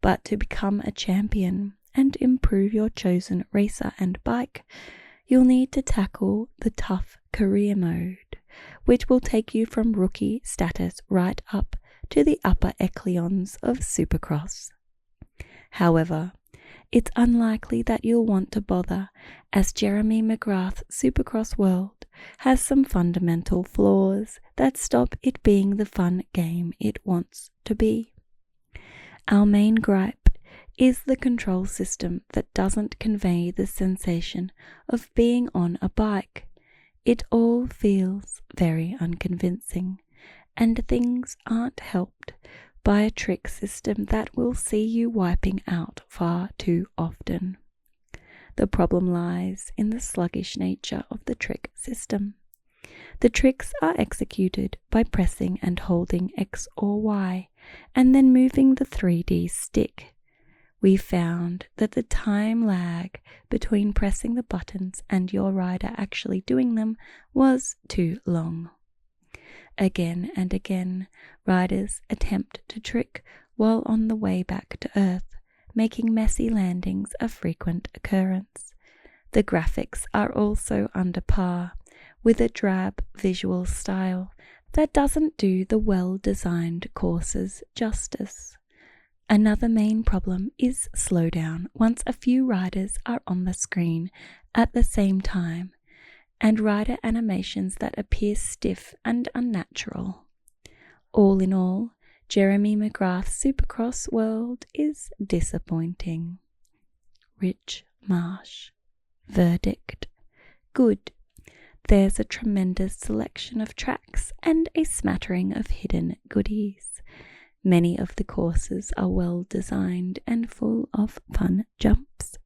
but to become a champion and improve your chosen racer and bike, you'll need to tackle the tough career mode, which will take you from rookie status right up to the upper echelons of Supercross. However, it's unlikely that you'll want to bother, as Jeremy McGrath's Supercross World has some fundamental flaws that stop it being the fun game it wants to be. Our main gripe is the control system that doesn't convey the sensation of being on a bike. It all feels very unconvincing, and things aren't helped by a trick system that will see you wiping out far too often. The problem lies in the sluggish nature of the trick system. The tricks are executed by pressing and holding X or Y, and then moving the 3D stick. We found that the time lag between pressing the buttons and your rider actually doing them was too long. Again and again, riders attempt to trick while on the way back to Earth, making messy landings a frequent occurrence. The graphics are also under par, with a drab visual style that doesn't do the well-designed courses justice. Another main problem is slowdown once a few riders are on the screen at the same time, and rider animations that appear stiff and unnatural. All in all, Jeremy McGrath's Supercross World is disappointing. Rich Marsh. Verdict: good. There's a tremendous selection of tracks and a smattering of hidden goodies. Many of the courses are well designed and full of fun jumps.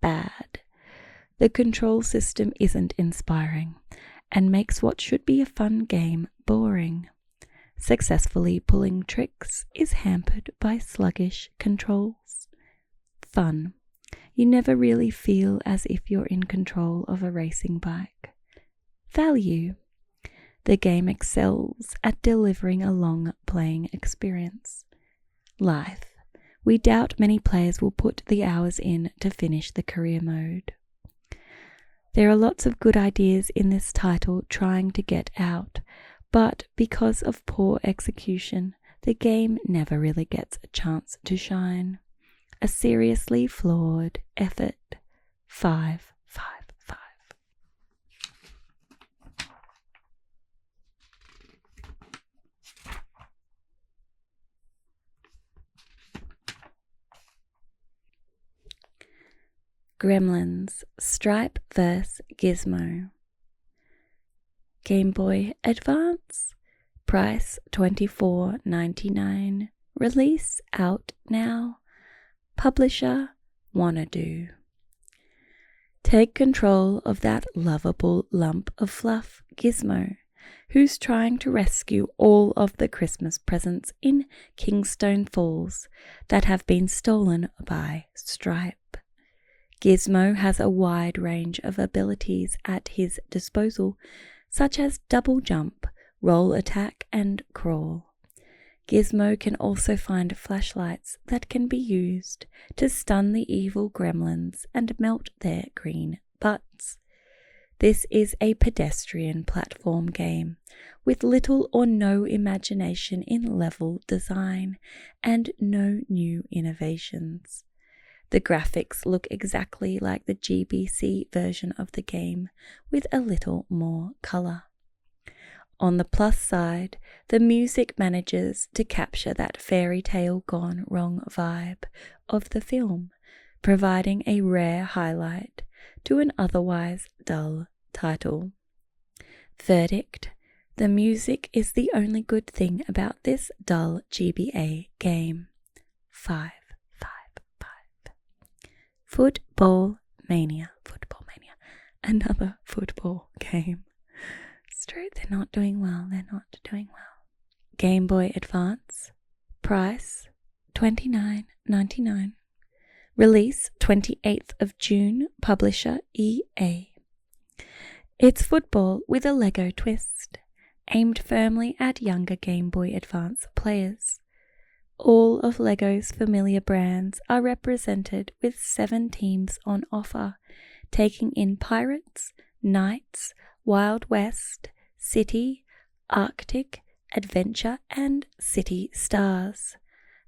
Bad. The control system isn't inspiring and makes what should be a fun game boring. Successfully pulling tricks is hampered by sluggish controls. Fun. You never really feel as if you're in control of a racing bike. Value. The game excels at delivering a long playing experience. Life. We doubt many players will put the hours in to finish the career mode. There are lots of good ideas in this title trying to get out, but because of poor execution, the game never really gets a chance to shine. A seriously flawed effort. 5. Gremlins, Stripe vs. Gizmo. Game Boy Advance. Price $24.99. Release out now. Publisher Wanna-Do. Take control of that lovable lump of fluff, Gizmo, who's trying to rescue all of the Christmas presents in Kingstone Falls that have been stolen by Stripe. Gizmo has a wide range of abilities at his disposal, such as double jump, roll attack, and crawl. Gizmo can also find flashlights that can be used to stun the evil gremlins and melt their green butts. This is a pedestrian platform game with little or no imagination in level design and no new innovations. The graphics look exactly like the GBC version of the game, with a little more colour. On the plus side, the music manages to capture that fairy tale gone wrong vibe of the film, providing a rare highlight to an otherwise dull title. Verdict: the music is the only good thing about this dull GBA game. 5. Football Mania. Another football game. Straight, they're not doing well. Game Boy Advance. Price $29.99. Release 28th of June. Publisher EA. It's football with a Lego twist, aimed firmly at younger Game Boy Advance players. All of Lego's familiar brands are represented with 7 teams on offer, taking in Pirates, Knights, Wild West, City, Arctic, Adventure, and City Stars.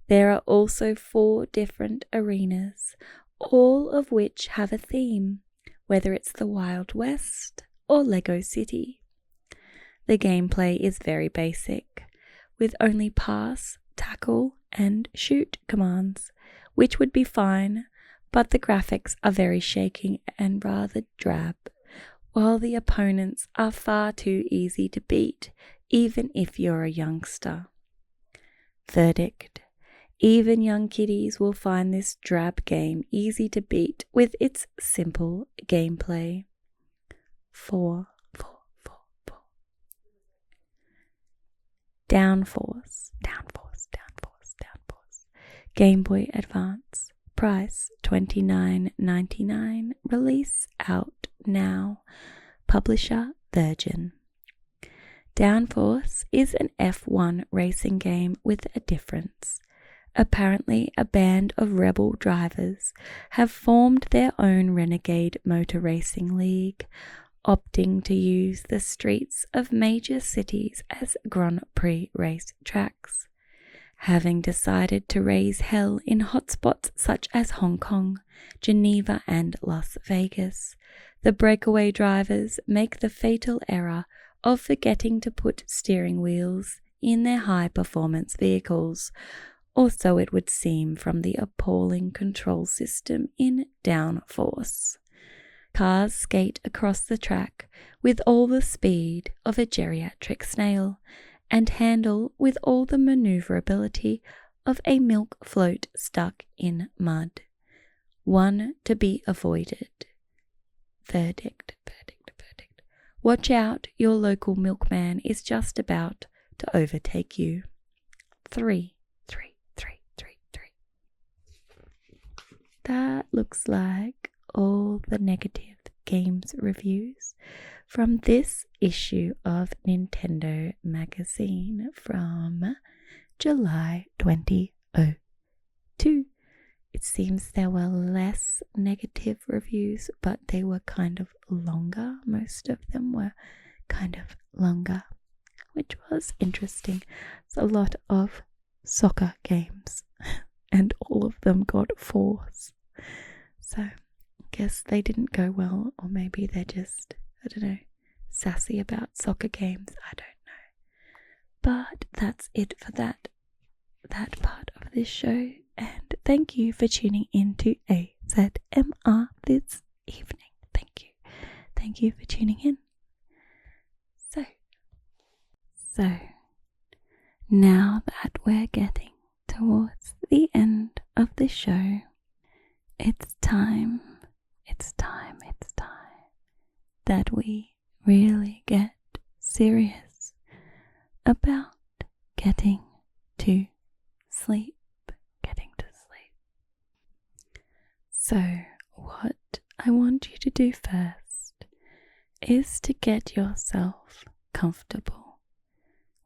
There are also 4 different arenas, all of which have a theme, whether it's the Wild West or Lego City. The gameplay is very basic, with only pass, tackle, and shoot commands, which would be fine, but the graphics are very shaky and rather drab, while the opponents are far too easy to beat, even if you're a youngster. Verdict: even young kiddies will find this drab game easy to beat with its simple gameplay. 4. Downforce. Game Boy Advance. Price $29.99. Release out now. Publisher Virgin. Downforce is an F1 racing game with a difference. Apparently, a band of rebel drivers have formed their own renegade motor racing league, opting to use the streets of major cities as Grand Prix race tracks. Having decided to raise hell in hotspots such as Hong Kong, Geneva, and Las Vegas, the breakaway drivers make the fatal error of forgetting to put steering wheels in their high-performance vehicles, or so it would seem from the appalling control system in Downforce. Cars skate across the track with all the speed of a geriatric snail, and handle with all the maneuverability of a milk float stuck in mud. One to be avoided. Verdict. Watch out, your local milkman is just about to overtake you. 3. That looks like all the negative games reviews from this issue of Nintendo Magazine from July 2002. It seems there were less negative reviews, but they were kind of longer. Most of them were kind of longer, which was interesting. It's a lot of soccer games, and all of them got 4s. So I guess they didn't go well, or maybe they're just, I don't know, sassy about soccer games. I don't know. But that's it for that part of this show. And thank you for tuning in to AZMR this evening. Thank you. Thank you for tuning in. So, now that we're getting towards the end of the show, it's time that we really get serious about getting to sleep. So, what I want you to do first is to get yourself comfortable,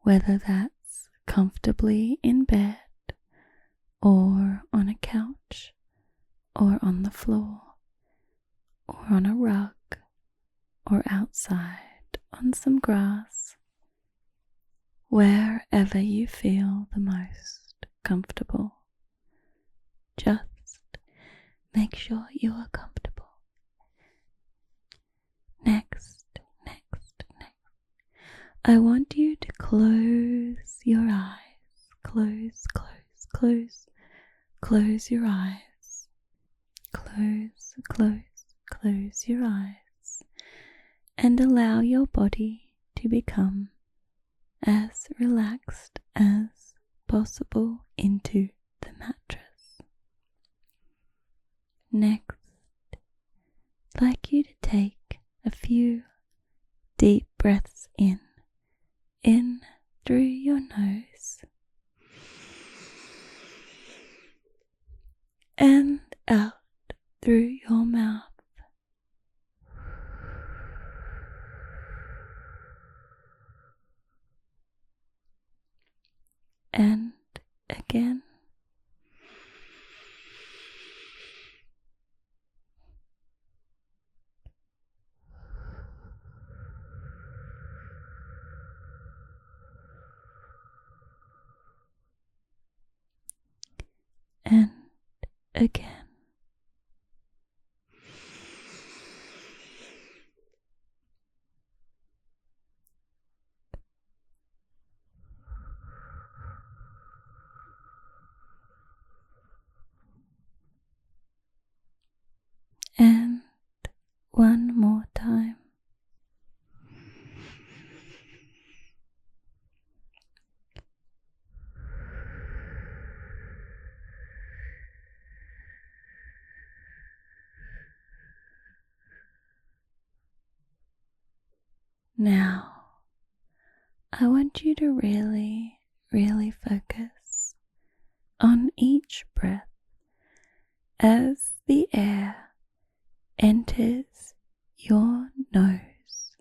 whether that's comfortably in bed or on a couch or on the floor or on a rug or outside on some grass, wherever you feel the most comfortable. Just make sure you are comfortable. Next, I want you to close your eyes. Close your eyes. Close your eyes. And allow your body to become as relaxed as possible into the mattress. Next, I'd like you to take a few deep breaths in through your nose and out through your mouth. And again. And again. And one more time. Now, I want you to really focus on each breath as the air enters your nose,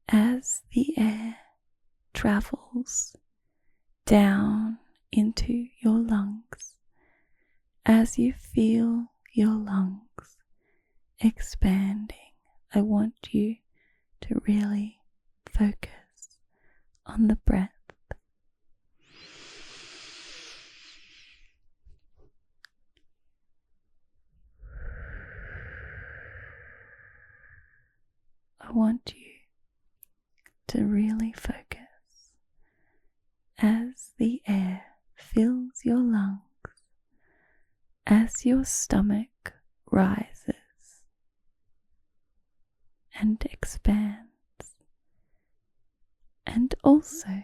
as the air travels down into your lungs, as you feel your lungs expanding. I want you to really focus on the breath. I want you to really focus as the air fills your lungs, as your stomach rises and expands. And also,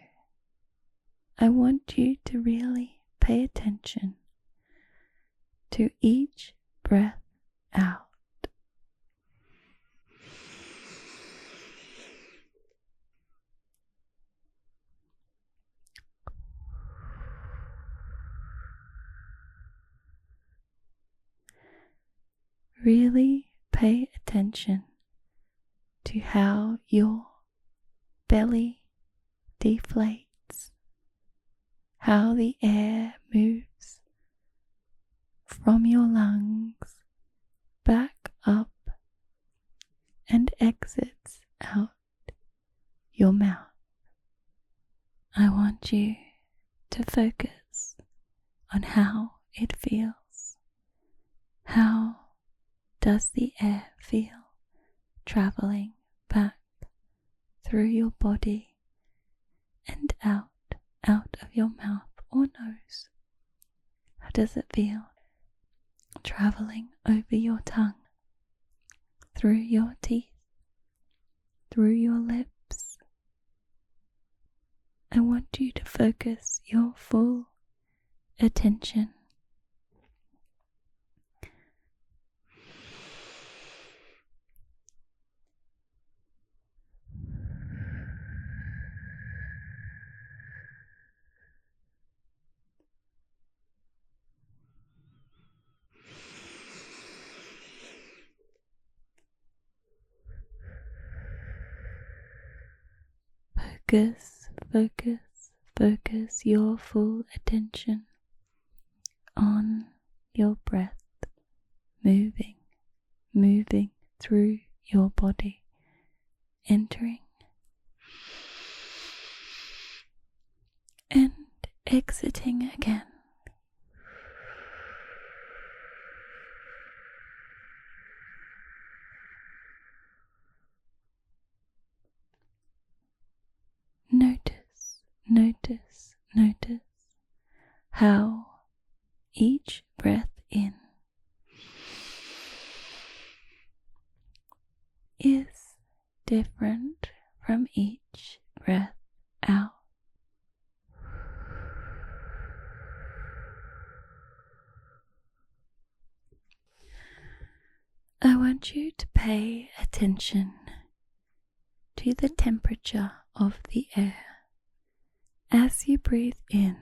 I want you to really pay attention to each breath out. Really pay attention to how your belly deflates, how the air moves from your lungs back up and exits out your mouth. I want you to focus on how it feels. How does the air feel traveling back through your body and out of your mouth or nose? How does it feel traveling over your tongue, through your teeth, through your lips? I want you to focus your full attention focus your full attention on your breath moving through your body, entering and exiting again. Notice how each breath in is different from each breath out. I want you to pay attention to the temperature of the air as you breathe in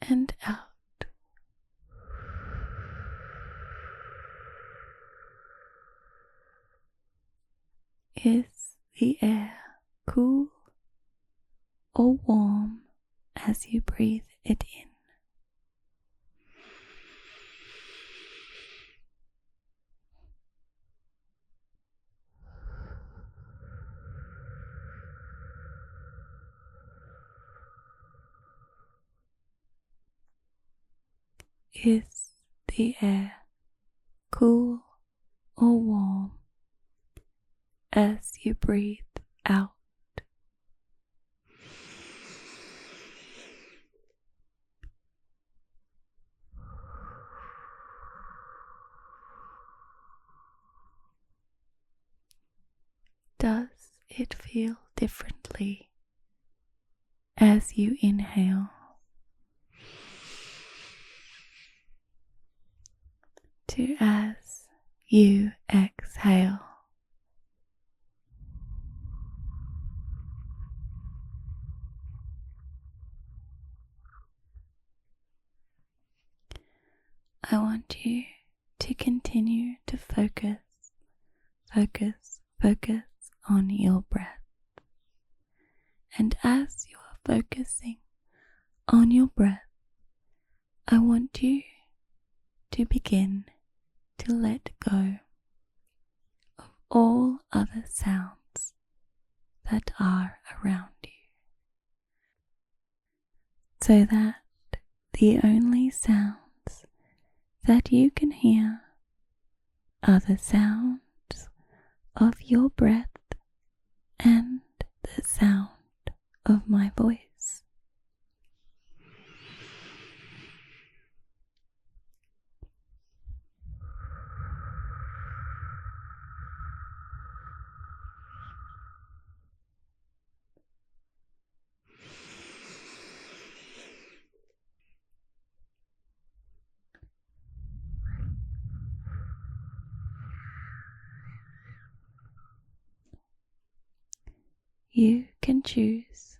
and out. Is the air cool or warm as you breathe it in? Is the air cool or warm as you breathe out? Does it feel differently as you inhale to as you exhale? I want you to continue to focus on your breath. And as you are focusing on your breath, I want you to begin to let go of all other sounds that are around you, so that the only sounds that you can hear are the sounds of your breath and the sound of my voice. You can choose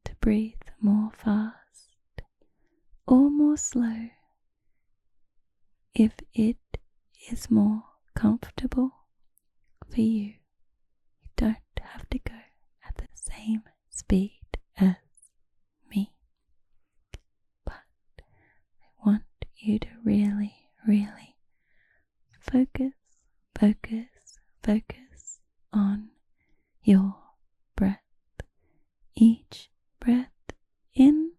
to breathe more fast or more slow if it is more comfortable for you. You don't have to go at the same speed as me, but I want you to really focus on your breath. Each breath in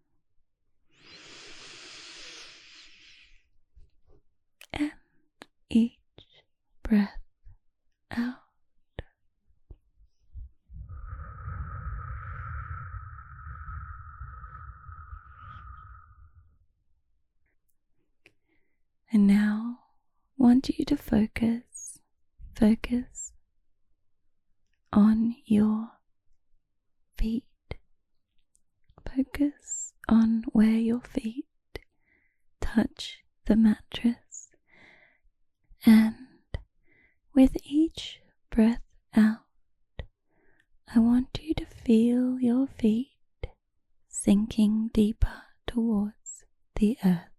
and each breath out. And now I want you to focus on your feet. Focus on where your feet touch the mattress, and with each breath out, I want you to feel your feet sinking deeper towards the earth.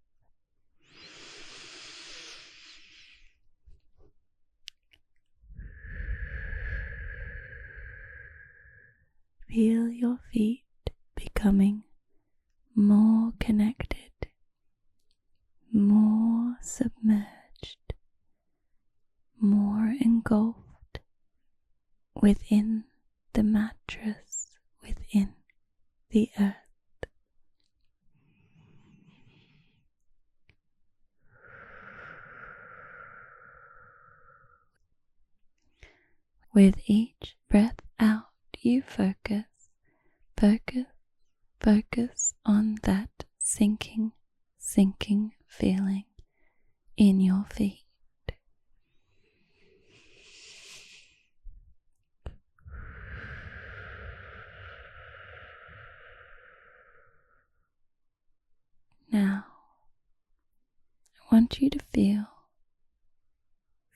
becoming more connected, more submerged, more engulfed within the mattress, within the earth. With each breath out, you focus on that sinking feeling in your feet. Now, I want you to feel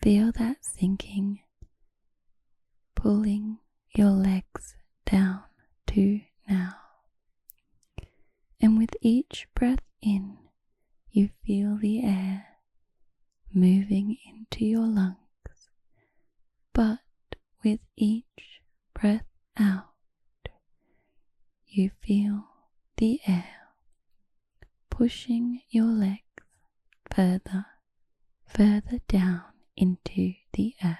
that sinking, pulling your legs down to now. And with each breath in, you feel the air moving into your lungs. But with each breath out, you feel the air pushing your legs further down into the earth.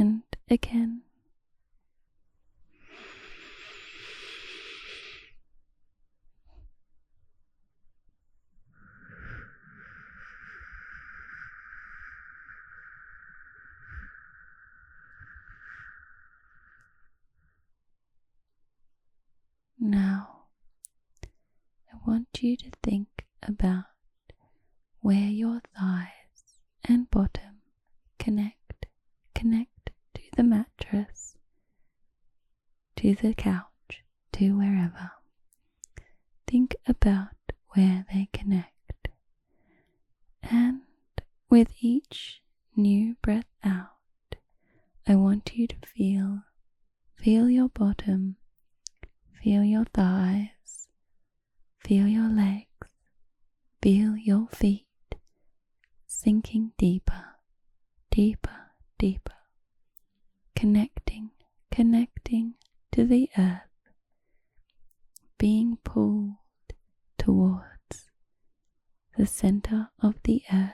And again. Now, I want you to think about where your thighs and bottom connect to the mattress, to the couch, to wherever. Think about where they connect. And with each new breath out, I want you to feel your bottom, feel your thighs, feel your legs, feel your feet sinking deeper, connecting to the earth, being pulled towards the center of the earth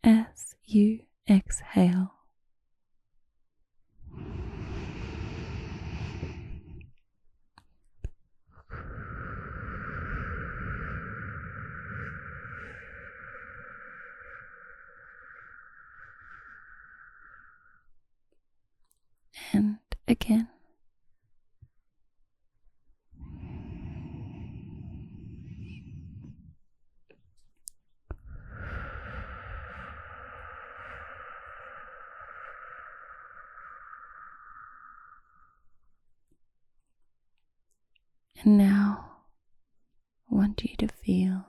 as you exhale. And again. And now I want you to feel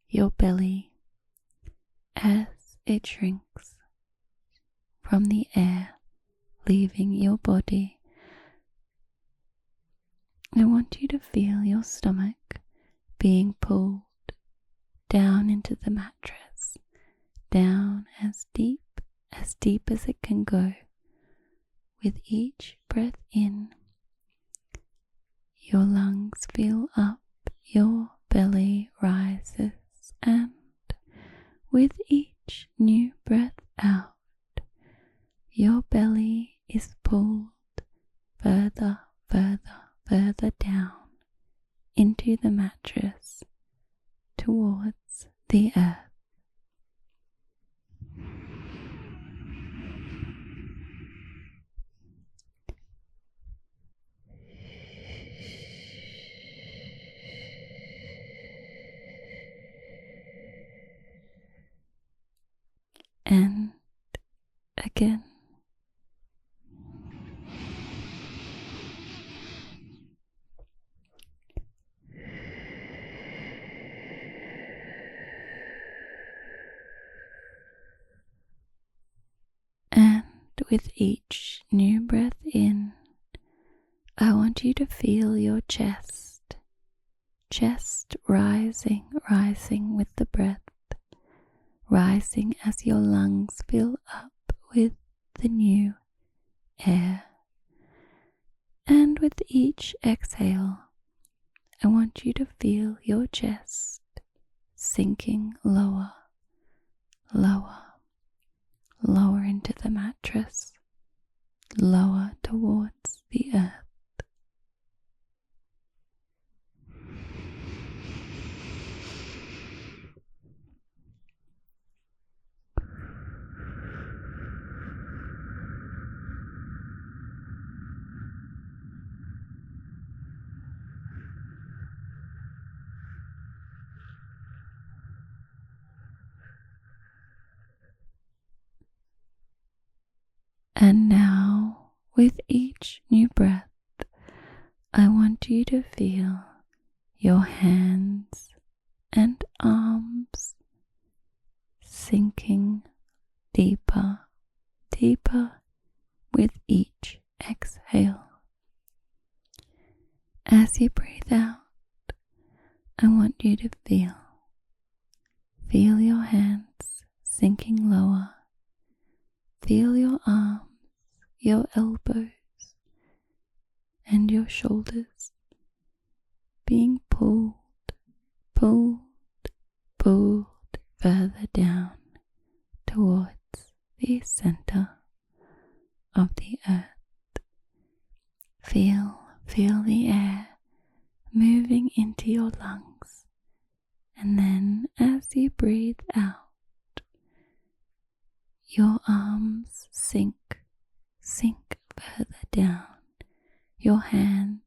your belly as it shrinks from the air leaving your body. I want you to feel your stomach being pulled down into the mattress, down as deep as it can go. With each breath in, your lungs fill up, your belly rises, and with each new breath out, your belly is pulled further down into the mattress towards the earth. And again. And with each new breath in, I want you to feel your chest chest rising, rising with the breath, rising as your lungs fill up with the new air. And with each exhale, I want you to feel your chest sinking lower, lower, lower into the mattress, lower towards the earth. And now, with each new breath, I want you to feel your hands and arms sinking deeper, deeper with each exhale. As you breathe out, I want you to feel your hands sinking lower. Feel your arms, your elbows, and your shoulders being pulled, pulled, pulled further down towards the center of the earth. Feel the air moving into your lungs, and then as you breathe out, your arms sink further down. Your hands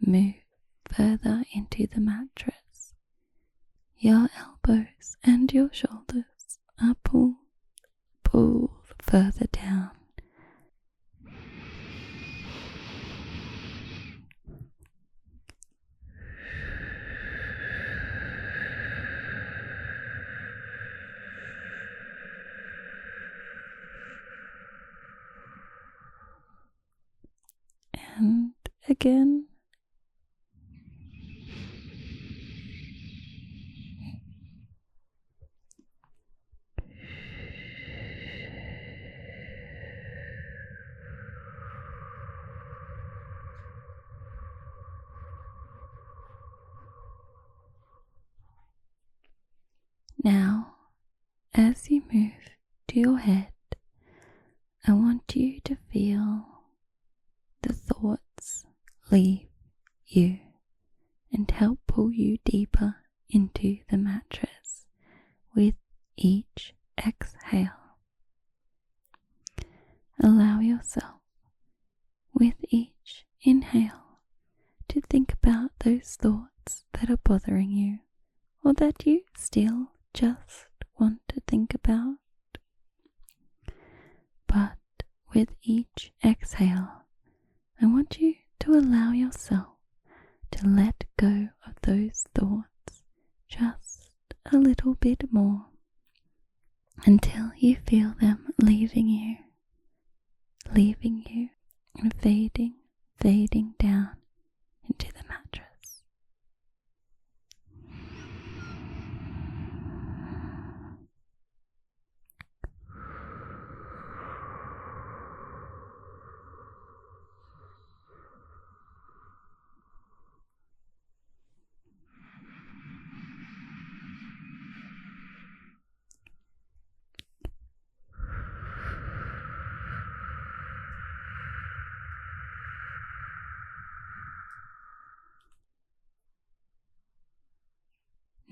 move further into the mattress. Your elbows and your shoulders are pulled further down. And again. Now, as you move to your head, I want you to feel the thoughts leave you and help pull you deeper into the mattress with each exhale. Allow yourself, with each inhale, to think about those thoughts that are bothering you or that you still just want to think about. But with each exhale, I want you to allow yourself to let go of those thoughts just a little bit more until you feel them leaving you and fading down into the mattress.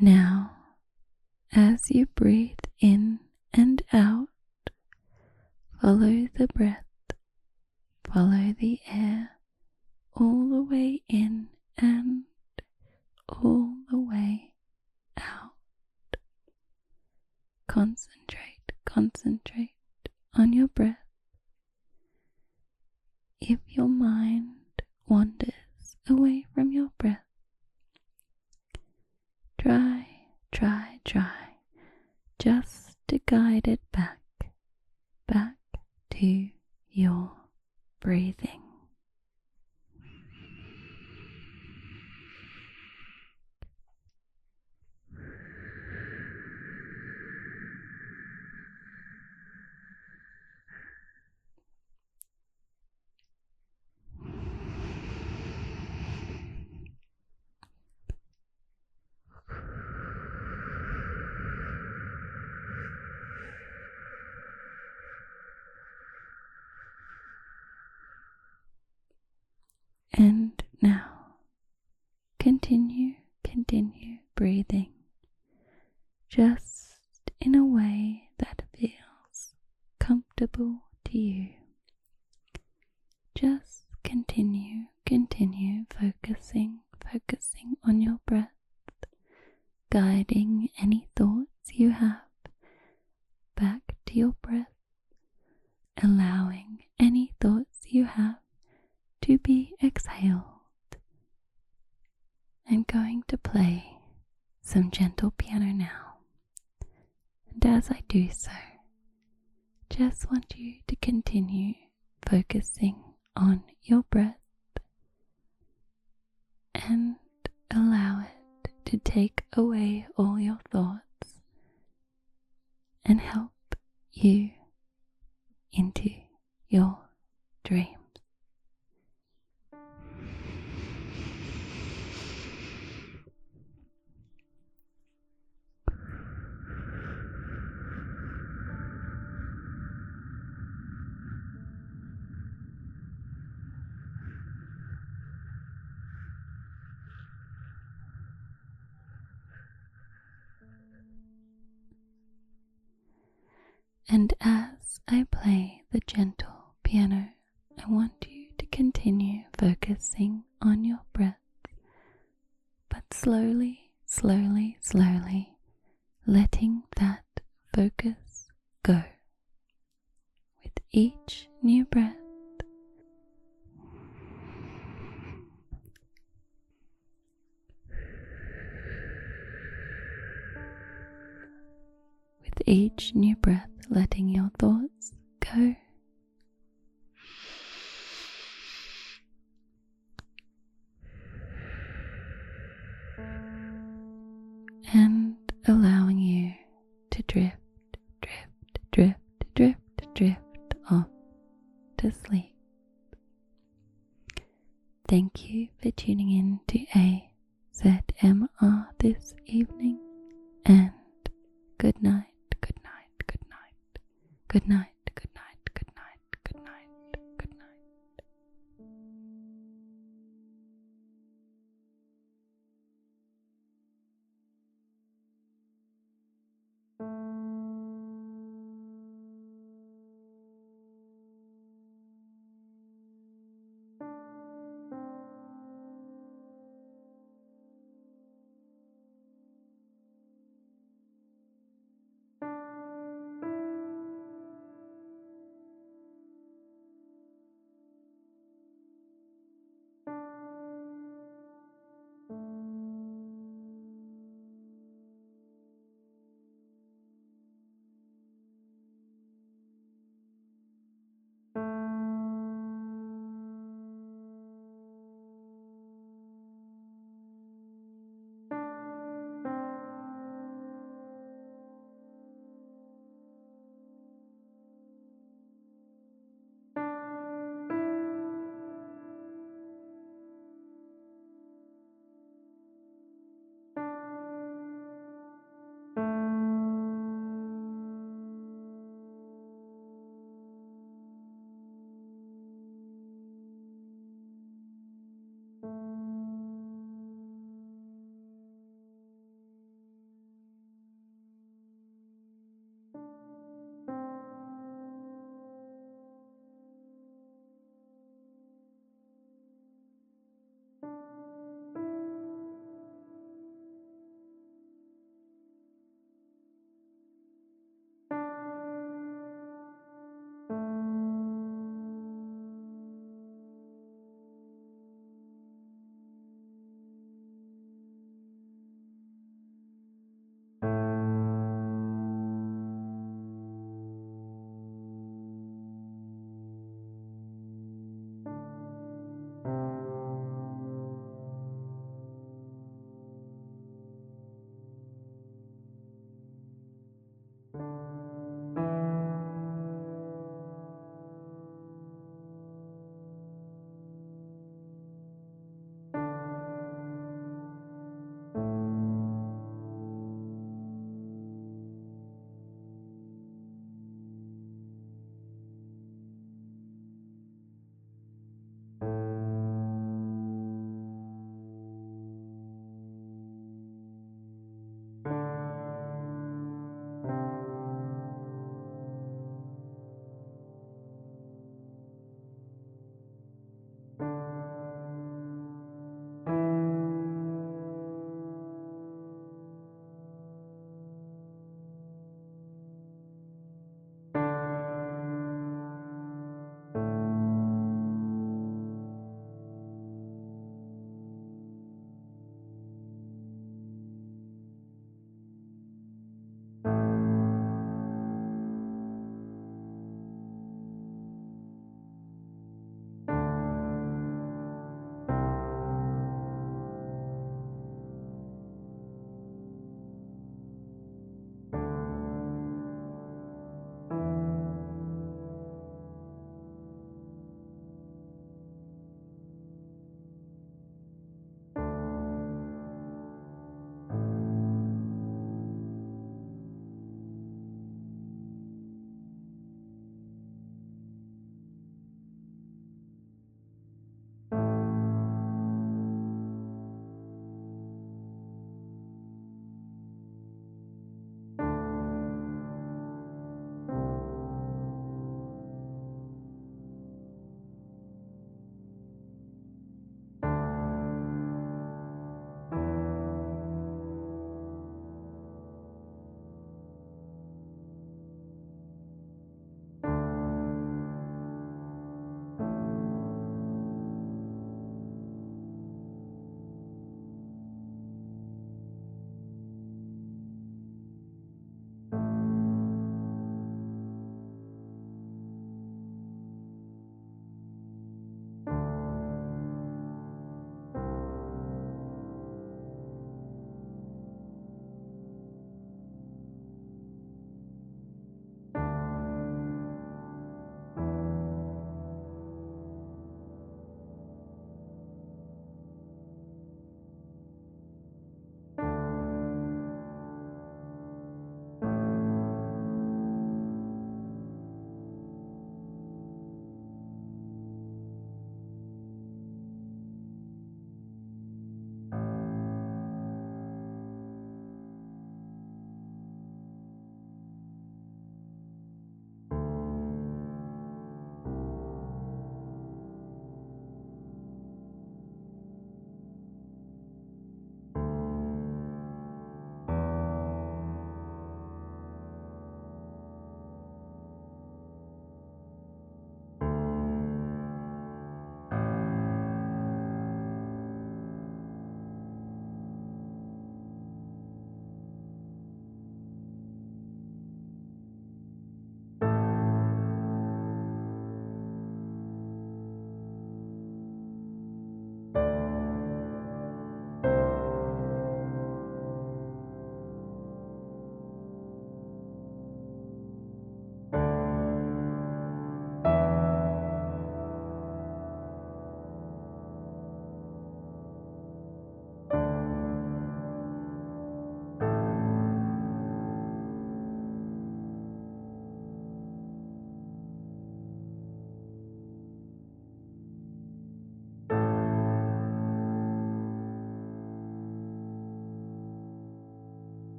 Now, as you breathe in and out, follow the breath, follow the air all the way in and all the way out. Concentrate on your breath. If your mind wanders away from your breath, try just to guide it back to your breathing. continue breathing just in a way that feels comfortable to you. Just continue focusing on your breath, guiding any thoughts you have back to your breath, allowing any thoughts you have to be exhaled. I'm going to play some gentle piano now, and as I do so, just want you to continue focusing on your breath and allow it to take away all your thoughts and help you into your dreams. And as I play the gentle piano, I want you to continue focusing on your breath, but slowly letting that focus go. With each new breath, letting your thoughts go. And allowing you to drift off to sleep. Thank you for tuning in to AZMR this evening, and good night.